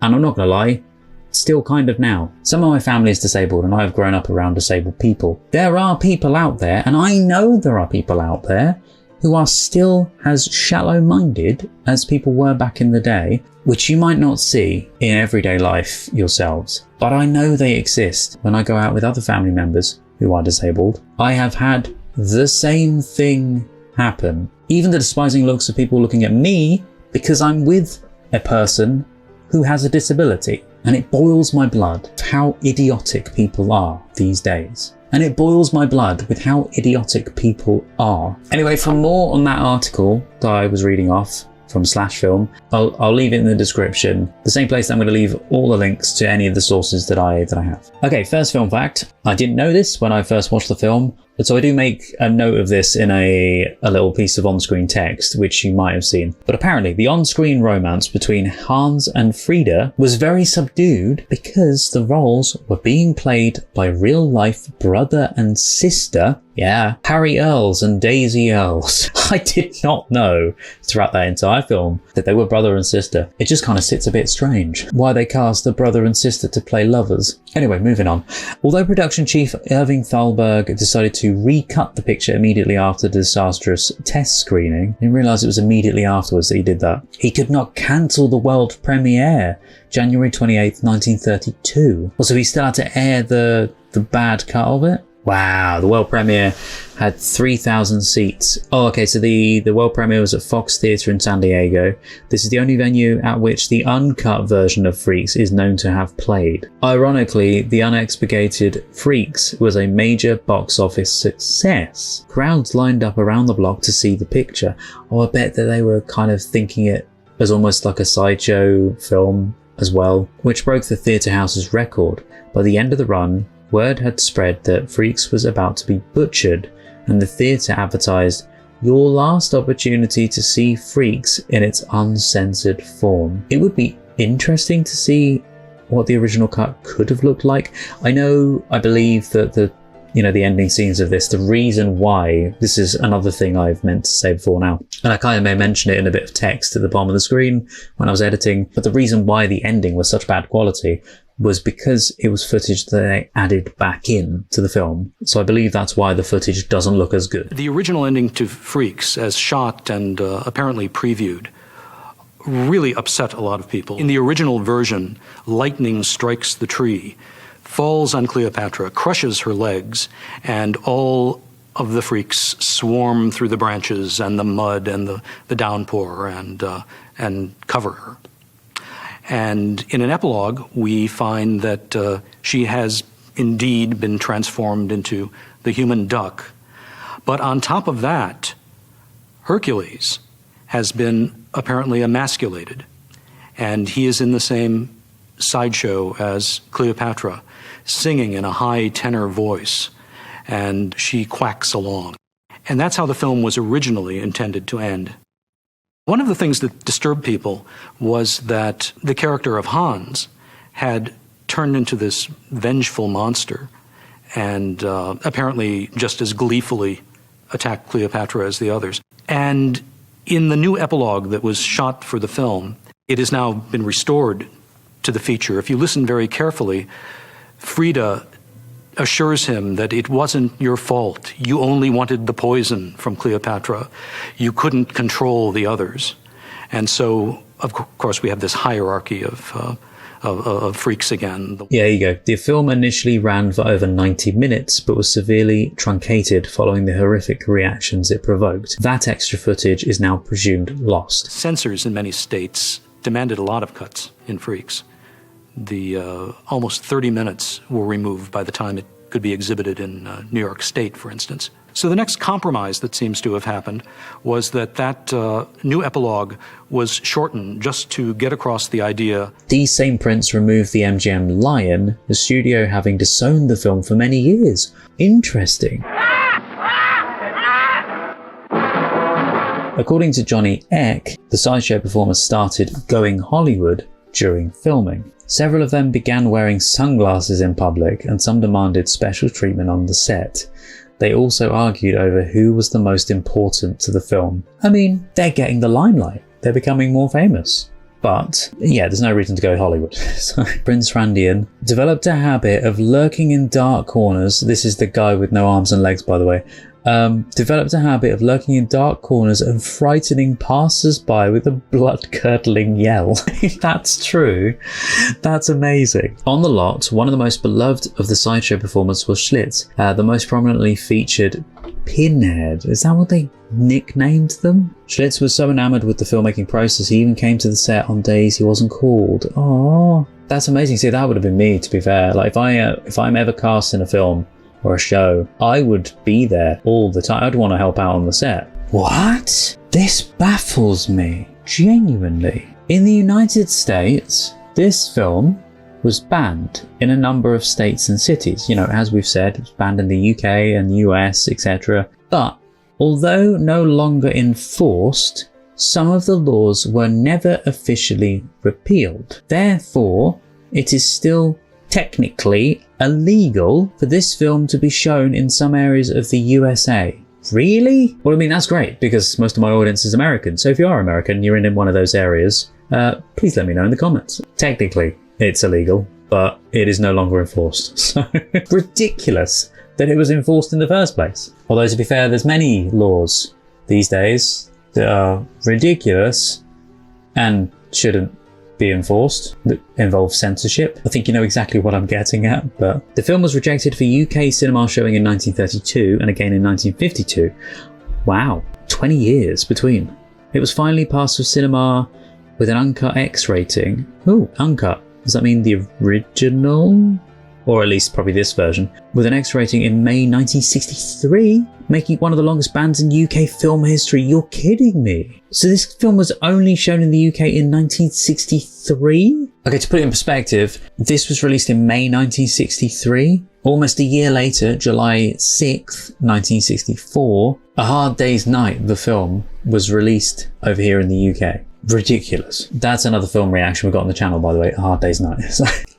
And I'm not gonna lie, still kind of now. Some of my family is disabled and I have grown up around disabled people. There are people out there, and I know there are people out there, who are still as shallow-minded as people were back in the day, which you might not see in everyday life yourselves. But I know they exist. When I go out with other family members who are disabled, I have had the same thing happen. Even the despising looks of people looking at me because I'm with a person who has a disability. And it boils my blood how idiotic people are these days. And it boils my blood with how idiotic people are. Anyway, for more on that article that I was reading off from Slash Film, I'll leave it in the description. The same place that I'm going to leave all the links to any of the sources that I have. Okay, first film fact. I didn't know this when I first watched the film, but so I do make a note of this in a little piece of on-screen text, which you might have seen. But apparently the on-screen romance between Hans and Frida was very subdued because the roles were being played by real-life brother and sister. Yeah, Harry Earls and Daisy Earls. I did not know throughout that entire film that they were brother and sister. It just kind of sits a bit strange why they cast a brother and sister to play lovers. Anyway, moving on. Although production chief Irving Thalberg decided to recut the picture immediately after the disastrous test screening, I didn't realise it was immediately afterwards that he did that. He could not cancel the world premiere, January 28th, 1932. Also, he still had to air the bad cut of it. Wow, the world premiere had 3,000 seats. Oh, okay, so the world premiere was at Fox Theatre in San Diego. This is the only venue at which the uncut version of Freaks is known to have played. Ironically, the unexpurgated Freaks was a major box office success. Crowds lined up around the block to see the picture. Oh, I bet that they were kind of thinking it as almost like a sideshow film as well, which broke the theatre house's record. By the end of the run, word had spread that Freaks was about to be butchered, and the theatre advertised, your last opportunity to see Freaks in its uncensored form. It would be interesting to see what the original cut could have looked like. I believe that the you know, the ending scenes of this, the reason why, this is another thing I've meant to say before now, and I kind of may mention it in a bit of text at the bottom of the screen when I was editing, but the reason why the ending was such bad quality was because it was footage that they added back in to the film. So I believe that's why the footage doesn't look as good. The original ending to Freaks, as shot and apparently previewed, really upset a lot of people. In the original version, lightning strikes the tree, falls on Cleopatra, crushes her legs, and all of the freaks swarm through the branches and the mud and the downpour and cover her. And in an epilogue, we find that she has indeed been transformed into the human duck. But on top of that, Hercules has been apparently emasculated. And he is in the same sideshow as Cleopatra, singing in a high tenor voice, and she quacks along. And that's how the film was originally intended to end. One of the things that disturbed people was that the character of Hans had turned into this vengeful monster and apparently just as gleefully attacked Cleopatra as the others. And in the new epilogue that was shot for the film, it has now been restored to the feature. If you listen very carefully, Frida assures him that it wasn't your fault. You only wanted the poison from Cleopatra. You couldn't control the others. And so, of course, we have this hierarchy of freaks again. Yeah, there you go. The film initially ran for over 90 minutes, but was severely truncated following the horrific reactions it provoked. That extra footage is now presumed lost. Censors in many states demanded a lot of cuts in Freaks. The almost 30 minutes were removed by the time it could be exhibited in New York State, for instance. So the next compromise that seems to have happened was that new epilogue was shortened just to get across the idea. These same prints removed the MGM lion, the studio having disowned the film for many years. Interesting. According to Johnny Eck, the sideshow performers started going Hollywood during filming. Several of them began wearing sunglasses in public, and some demanded special treatment on the set. They also argued over who was the most important to the film. I mean, they're getting the limelight. They're becoming more famous. But, yeah, there's no reason to go Hollywood. So, Prince Randian developed a habit of lurking in dark corners. This is the guy with no arms and legs, by the way. Developed a habit of lurking in dark corners and frightening passers-by with a blood-curdling yell. If that's true, that's amazing. On the lot, one of the most beloved of the sideshow performers was Schlitz, the most prominently featured Pinhead. Is that what they nicknamed them? Schlitz was so enamored with the filmmaking process, he even came to the set on days he wasn't called. Oh, that's amazing. See, that would have been me, to be fair. Like, if I'm ever cast in a film or a show, I would be there all the time. I'd want to help out on the set. What? This baffles me, genuinely. In the United States, this film was banned in a number of states and cities. You know, as we've said, it was banned in the UK and US, etc. But although no longer enforced, some of the laws were never officially repealed. Therefore, it is still technically illegal for this film to be shown in some areas of the USA. Really? Well, I mean, that's great because most of my audience is American. So if you are American and you're in one of those areas, please let me know in the comments. Technically, it's illegal, but it is no longer enforced. So ridiculous that it was enforced in the first place. Although, to be fair, there's many laws these days that are ridiculous and shouldn't be enforced, that involve censorship. I think you know exactly what I'm getting at, but the film was rejected for UK cinema showing in 1932 and again in 1952. Wow, 20 years between. It was finally passed for cinema with an uncut X rating. Ooh, uncut. Does that mean the original? Or at least probably this version, with an X rating in May 1963, making it one of the longest bans in UK film history. You're kidding me. So this film was only shown in the UK in 1963? Okay, to put it in perspective, this was released in May 1963. Almost a year later, July 6th, 1964, A Hard Day's Night, the film, was released over here in the UK. ridiculous. That's another film reaction we got on the channel, by the way, A Hard Day's Night.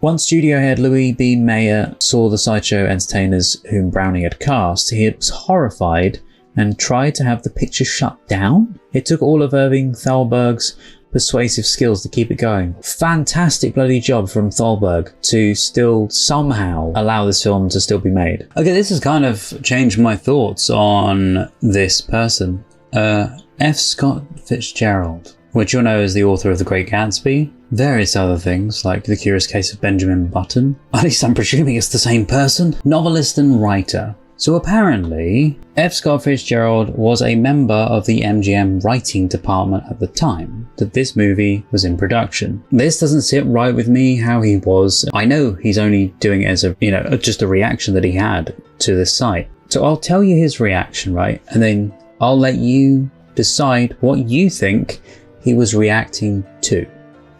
Once studio head Louis B. Mayer saw the sideshow entertainers whom Browning had cast, he was horrified and tried to have the picture shut down. It took all of Irving Thalberg's persuasive skills to keep it going. Fantastic bloody job from Thalberg to still somehow allow this film to still be made. Okay, this has kind of changed my thoughts on this person. F. Scott Fitzgerald, which you'll know as the author of The Great Gatsby, various other things like The Curious Case of Benjamin Button. At least I'm presuming it's the same person. Novelist and writer. So apparently, F. Scott Fitzgerald was a member of the MGM writing department at the time that this movie was in production. This doesn't sit right with me how he was. I know he's only doing it as a, just a reaction that he had to this site. So I'll tell you his reaction, right? And then I'll let you decide what you think he was reacting to.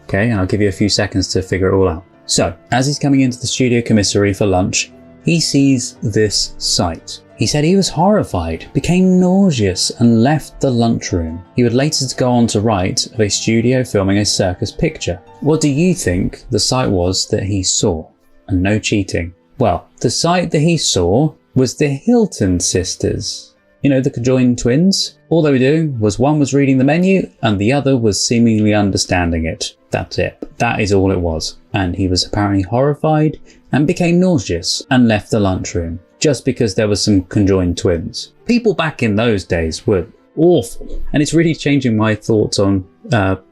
Okay, and I'll give you a few seconds to figure it all out. So, as he's coming into the studio commissary for lunch, he sees this sight. He said he was horrified, became nauseous, and left the lunchroom. He would later go on to write of a studio filming a circus picture. What do you think the sight was that he saw? And no cheating. Well, the sight that he saw was the Hilton sisters. You know, the conjoined twins? All they were doing was one was reading the menu and the other was seemingly understanding it. That's it. That is all it was. And he was apparently horrified and became nauseous and left the lunchroom just because there was some conjoined twins. People back in those days were awful. And it's really changing my thoughts on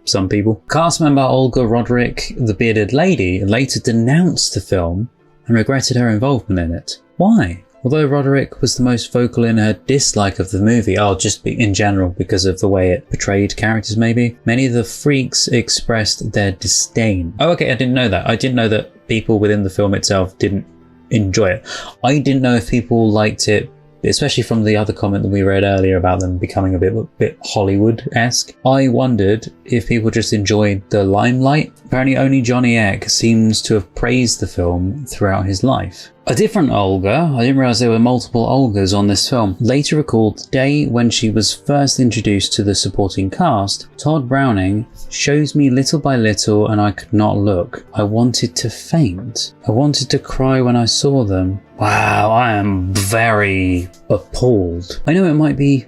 some people. Cast member Olga Roderick, the bearded lady, later denounced the film and regretted her involvement in it. Why? Although Roderick was the most vocal in her dislike of the movie, just in general because of the way it portrayed characters maybe, many of the freaks expressed their disdain. Oh, okay, I didn't know that. I didn't know that people within the film itself didn't enjoy it. I didn't know if people liked it, especially from the other comment that we read earlier about them becoming a bit Hollywood-esque. I wondered if people just enjoyed the limelight. Apparently only Johnny Eck seems to have praised the film throughout his life. A different Olga, I didn't realise there were multiple Olgas on this film, later recalled the day when she was first introduced to the supporting cast. Todd Browning shows me little by little and I could not look. I wanted to faint. I wanted to cry when I saw them. Wow, I am very appalled. I know it might be,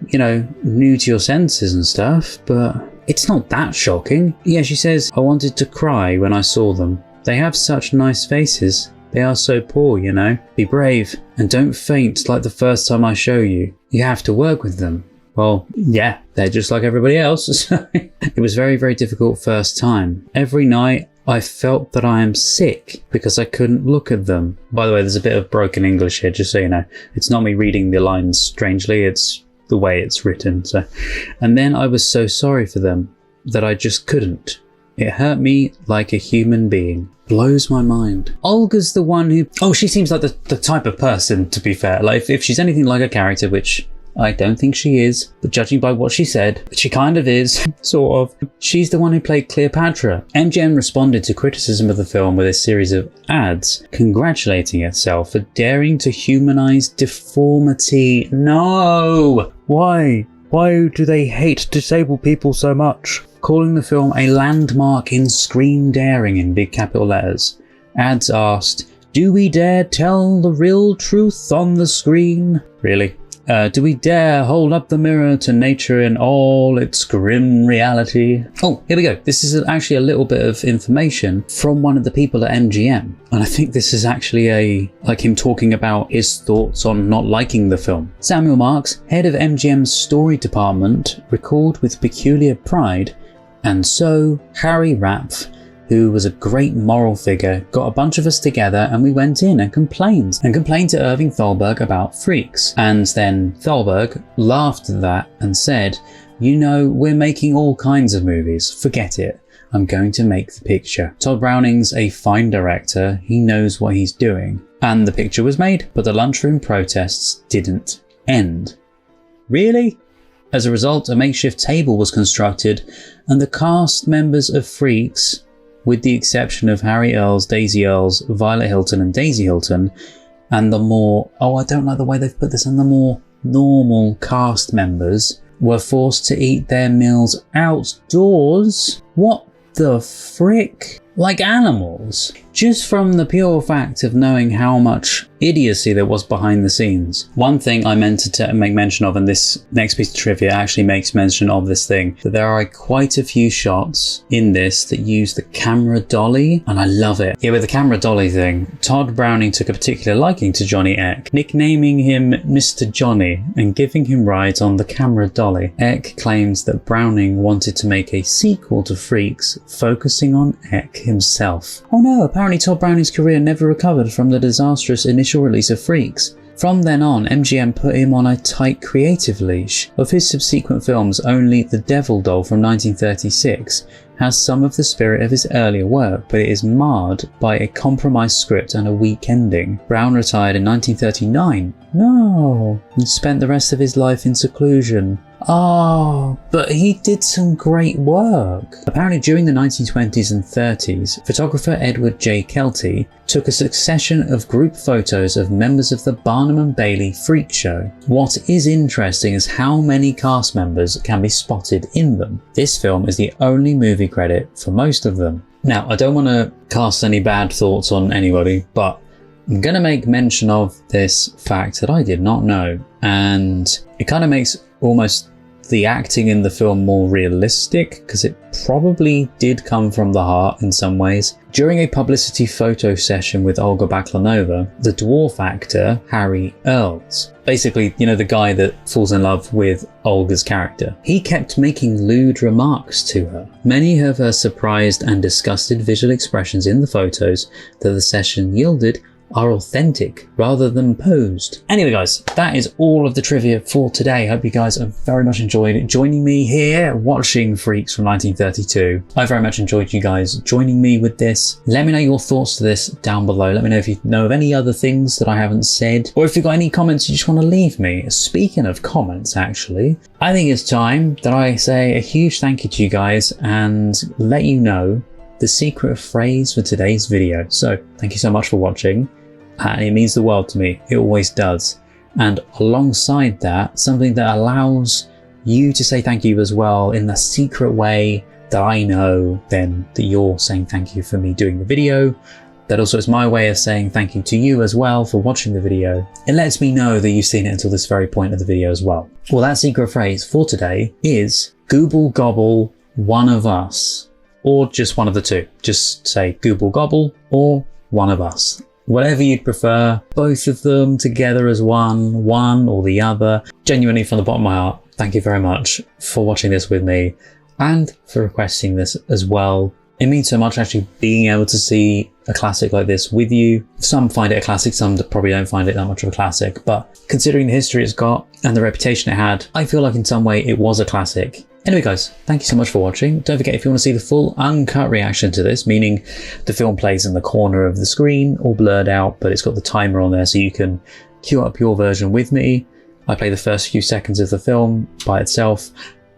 new to your senses and stuff, but it's not that shocking. Yeah, she says, I wanted to cry when I saw them. They have such nice faces. They are so poor, Be brave and don't faint like the first time I show you. You have to work with them. Well, yeah, they're just like everybody else. It was very, very difficult first time. Every night I felt that I am sick because I couldn't look at them. By the way, there's a bit of broken English here, just so you know. It's not me reading the lines strangely, it's the way it's written. And then I was so sorry for them that I just couldn't. It hurt me like a human being. Blows my mind. Olga's the one who... Oh, she seems like the type of person, to be fair. Like, if she's anything like a character, which I don't think she is, but judging by what she said, she kind of is, sort of. She's the one who played Cleopatra. MGM responded to criticism of the film with a series of ads, congratulating itself for daring to humanize deformity. No! Why? Why do they hate disabled people so much? Calling the film a landmark in screen daring in big capital letters. Ads asked, do we dare tell the real truth on the screen? Really? Do we dare hold up the mirror to nature in all its grim reality? Oh, here we go. This is actually a little bit of information from one of the people at MGM. And I think this is actually like him talking about his thoughts on not liking the film. Samuel Marks, head of MGM's story department, recalled with peculiar pride, and so Harry Rapf, who was a great moral figure, got a bunch of us together and we went in and complained to Irving Thalberg about Freaks. And then Thalberg laughed at that and said, we're making all kinds of movies. Forget it. I'm going to make the picture. Todd Browning's a fine director. He knows what he's doing. And the picture was made, but the lunchroom protests didn't end. Really? As a result, a makeshift table was constructed and the cast members of Freaks, with the exception of Harry Earls, Daisy Earls, Violet Hilton and Daisy Hilton, and the more, I don't like the way they've put this, and the more normal cast members were forced to eat their meals outdoors. What the frick? Like animals. Just from the pure fact of knowing how much idiocy there was behind the scenes. One thing I meant to make mention of, and this next piece of trivia actually makes mention of this thing, that there are quite a few shots in this that use the camera dolly, and I love it. Yeah, with the camera dolly thing, Todd Browning took a particular liking to Johnny Eck, nicknaming him Mr. Johnny and giving him rides on the camera dolly. Eck claims that Browning wanted to make a sequel to Freaks focusing on Eck himself. Oh no, apparently Todd Browning's career never recovered from the disastrous initial release of Freaks. From then on, MGM put him on a tight creative leash. Of his subsequent films, only The Devil Doll from 1936 has some of the spirit of his earlier work, but it is marred by a compromised script and a weak ending. Brown retired in 1939. No, and spent the rest of his life in seclusion. Oh, but he did some great work. Apparently during the 1920s and 30s, photographer Edward J. Kelty took a succession of group photos of members of the Barnum and Bailey Freak Show. What is interesting is how many cast members can be spotted in them. This film is the only movie credit for most of them. Now, I don't want to cast any bad thoughts on anybody, but I'm going to make mention of this fact that I did not know, and it kind of makes almost the acting in the film more realistic, because it probably did come from the heart in some ways. During a publicity photo session with Olga Baklanova, the dwarf actor Harry Earls, basically, you know, the guy that falls in love with Olga's character, he kept making lewd remarks to her. Many of her surprised and disgusted visual expressions in the photos that the session yielded are authentic rather than posed. Anyway guys, that is all of the trivia for today. Hope you guys have very much enjoyed joining me here watching Freaks from 1932. I very much enjoyed you guys joining me with this. Let me know your thoughts to this down below. Let me know if you know of any other things that I haven't said, or if you've got any comments you just want to leave me. Speaking of comments, actually, I think it's time that I say a huge thank you to you guys and let you know the secret phrase for today's video. So thank you so much for watching. And it means the world to me. It always does. And alongside that, something that allows you to say thank you as well in the secret way that I know then that you're saying thank you for me doing the video. That also is my way of saying thank you to you as well for watching the video. It lets me know that you've seen it until this very point of the video as well. Well, that secret phrase for today is Gooble Gobble One of Us. Or just one of the two. Just say Gooble Gobble or One of Us. Whatever you'd prefer, both of them together as one or the other. Genuinely from the bottom of my heart, thank you very much for watching this with me and for requesting this as well. It means so much actually being able to see a classic like this with you. Some find it a classic, some probably don't find it that much of a classic, but considering the history it's got and the reputation it had, I feel like in some way it was a classic. Anyway guys, thank you so much for watching. Don't forget, if you want to see the full uncut reaction to this, meaning the film plays in the corner of the screen, all blurred out, but it's got the timer on there so you can queue up your version with me. I play the first few seconds of the film by itself,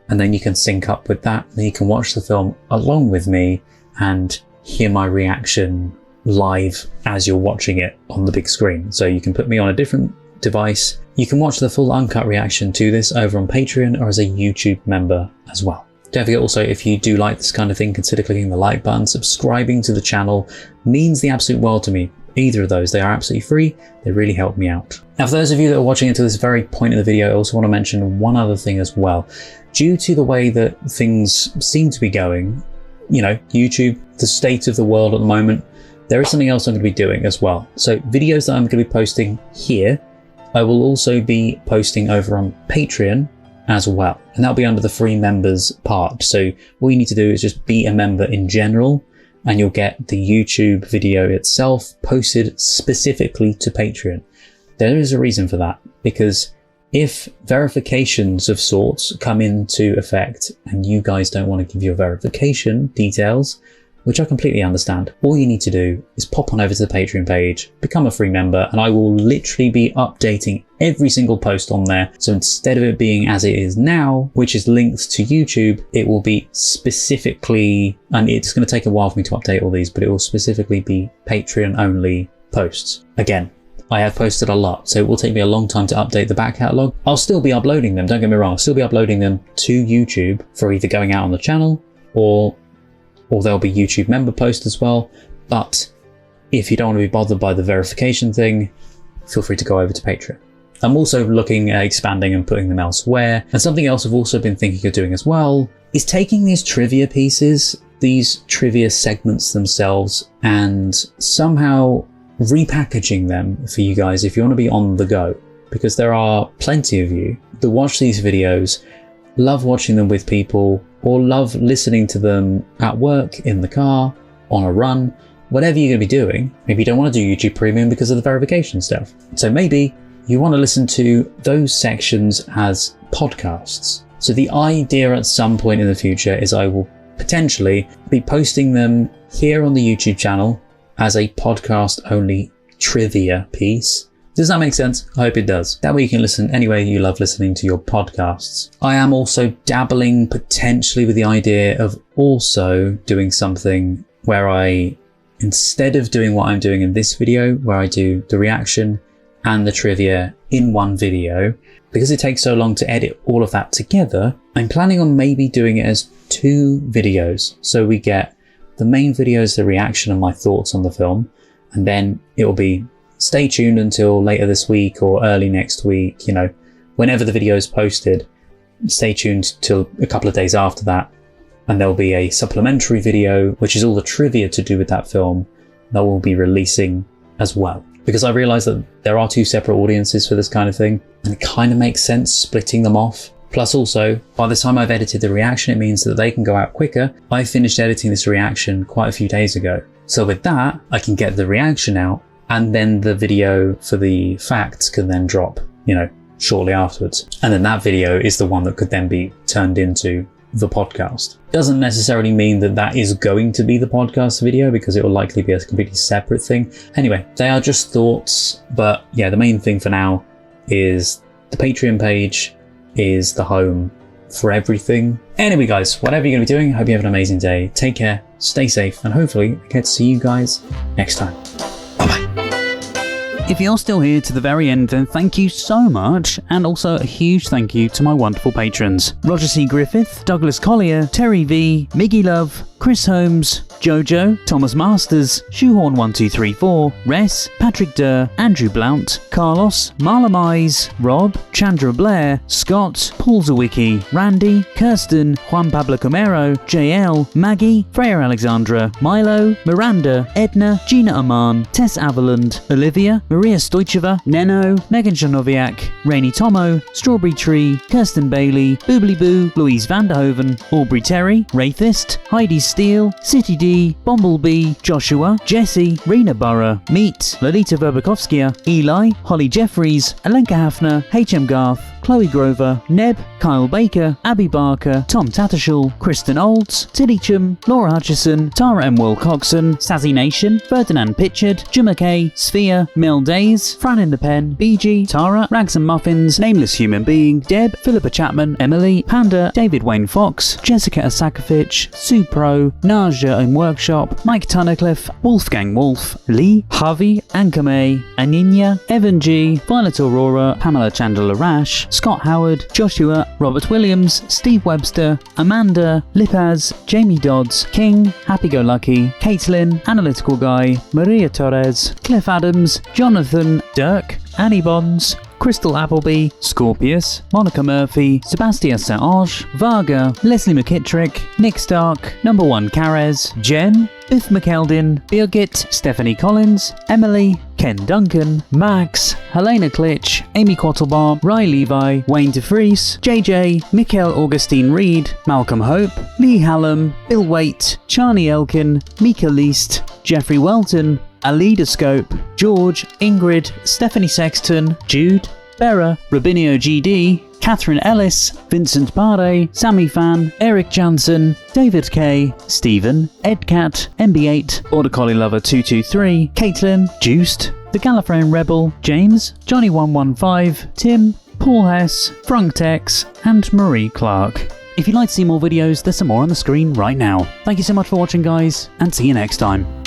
and then you can sync up with that, and you can watch the film along with me and hear my reaction live as you're watching it on the big screen. So you can put me on a different device. You can watch the full uncut reaction to this over on Patreon or as a YouTube member as well. Don't forget also, if you do like this kind of thing, consider clicking the like button. Subscribing to the channel means the absolute world to me. Either of those, they are absolutely free. They really help me out. Now, for those of you that are watching until this very point in the video, I also want to mention one other thing as well. Due to the way that things seem to be going, you know, YouTube, the state of the world at the moment, there is something else I'm going to be doing as well. So videos that I'm going to be posting here, I will also be posting over on Patreon as well. And that'll be under the free members part. So all you need to do is just be a member in general, and you'll get the YouTube video itself posted specifically to Patreon. There is a reason for that, because if verifications of sorts come into effect and you guys don't want to give your verification details, which I completely understand, all you need to do is pop on over to the Patreon page, become a free member, and I will literally be updating every single post on there. So instead of it being as it is now, which is linked to YouTube, it will be specifically, and it's going to take a while for me to update all these, but it will specifically be Patreon only posts. Again, I have posted a lot, so it will take me a long time to update the back catalogue. I'll still be uploading them, don't get me wrong, I'll still be uploading them to YouTube for either going out on the channel or there'll be YouTube member posts as well. But if you don't want to be bothered by the verification thing, feel free to go over to Patreon. I'm also looking at expanding and putting them elsewhere. And something else I've also been thinking of doing as well is taking these trivia pieces, these trivia segments themselves, and somehow repackaging them for you guys if you want to be on the go. Because there are plenty of you that watch these videos, love watching them with people, or love listening to them at work, in the car, on a run, whatever you're going to be doing. Maybe you don't want to do YouTube Premium because of the verification stuff. So maybe you want to listen to those sections as podcasts. So the idea at some point in the future is I will potentially be posting them here on the YouTube channel as a podcast only trivia piece. Does that make sense? I hope it does. That way you can listen any way you love listening to your podcasts. I am also dabbling potentially with the idea of also doing something where I, instead of doing what I'm doing in this video, where I do the reaction and the trivia in one video, because it takes so long to edit all of that together, I'm planning on maybe doing it as 2 videos. So we get the main video is the reaction and my thoughts on the film, and then it will be stay tuned until later this week or early next week, you know, whenever the video is posted, stay tuned till a couple of days after that, and there'll be a supplementary video, which is all the trivia to do with that film, that we'll be releasing as well. Because I realise that there are 2 separate audiences for this kind of thing, and it kind of makes sense splitting them off. Plus also, by the time I've edited the reaction, it means that they can go out quicker. I finished editing this reaction quite a few days ago. So with that, I can get the reaction out, and then the video for the facts can then drop, you know, shortly afterwards. And then that video is the one that could then be turned into the podcast. Doesn't necessarily mean that that is going to be the podcast video, because it will likely be a completely separate thing. Anyway, they are just thoughts, but yeah, the main thing for now is the Patreon page is the home for everything. Anyway guys, whatever you're going to be doing, I hope you have an amazing day. Take care, stay safe, and hopefully I get to see you guys next time. If you're still here to the very end, then thank you so much, and also a huge thank you to my wonderful patrons: Roger C. Griffith, Douglas Collier, Terry V, Miggy Love, Chris Holmes, Jojo, Thomas Masters, Shoehorn1234, Res, Patrick Durr, Andrew Blount, Carlos, Marla Mize, Rob, Chandra Blair, Scott, Paul Zawicki, Randy, Kirsten, Juan Pablo Camero, JL, Maggie, Freya Alexandra, Milo, Miranda, Edna, Gina Aman, Tess Avaland, Olivia, Maria Stoicheva, Neno, Megan Janoviak, Rainy Tomo, Strawberry Tree, Kirsten Bailey, Boobly Boo, Louise Vanderhoven, Aubrey Terry, Wraithist, Heidi Steele, City D, Bumblebee, Joshua, Jesse, Rena Burrow, Meet, Lolita Verbakovskia, Eli, Holly Jeffries, Alenka Hafner, HM Garth, Chloe Grover, Neb, Kyle Baker, Abby Barker, Tom Tattershall, Kristen Olds, Tilly Chum, Laura Hutchison, Tara M. Will Coxon, Sazzy Nation, Ferdinand Pitchard, Jim McKay, Sphere, Mel Days, Fran in the Pen, BG, Tara, Rags and Muffins, Nameless Human Being, Deb, Philippa Chapman, Emily, Panda, David Wayne Fox, Jessica Asakovich, Sue Pro, Naja in Workshop, Mike Tunnicliffe, Wolfgang Wolf, Lee, Harvey, Ankame, Aninya, Evan G, Violet Aurora, Pamela Chandler Rash, Scott Howard, Joshua, Robert Williams, Steve Webster, Amanda, Lipaz, Jamie Dodds, King, Happy Go Lucky, Caitlin, Analytical Guy, Maria Torres, Cliff Adams, Jonathan, Dirk, Annie Bonds, Crystal Appleby, Scorpius, Monica Murphy, Sebastian St-Ange, Varga, Leslie McKittrick, Nick Stark, Number 1 Carez, Jen, Biff McKeldin, Birgit, Stephanie Collins, Emily, Ken Duncan, Max, Helena Klitsch, Amy Quattlebar, Ry Levi, Wayne DeFries, JJ, Mikhail Augustine Reed, Malcolm Hope, Lee Hallam, Bill Waite, Charlie Elkin, Mika Least, Jeffrey Welton, Aleidoscope, George, Ingrid, Stephanie Sexton, Jude, Bera, Robinio GD, Catherine Ellis, Vincent Pare, Sammy Fan, Eric Jansen, David K, Stephen, Edcat, MB8, Border Collie Lover 223, Caitlin, Juiced, The Gallifreyan Rebel, James, Johnny115, Tim, Paul Hess, Frank Tex, and Marie Clark. If you'd like to see more videos, there's some more on the screen right now. Thank you so much for watching, guys, and see you next time.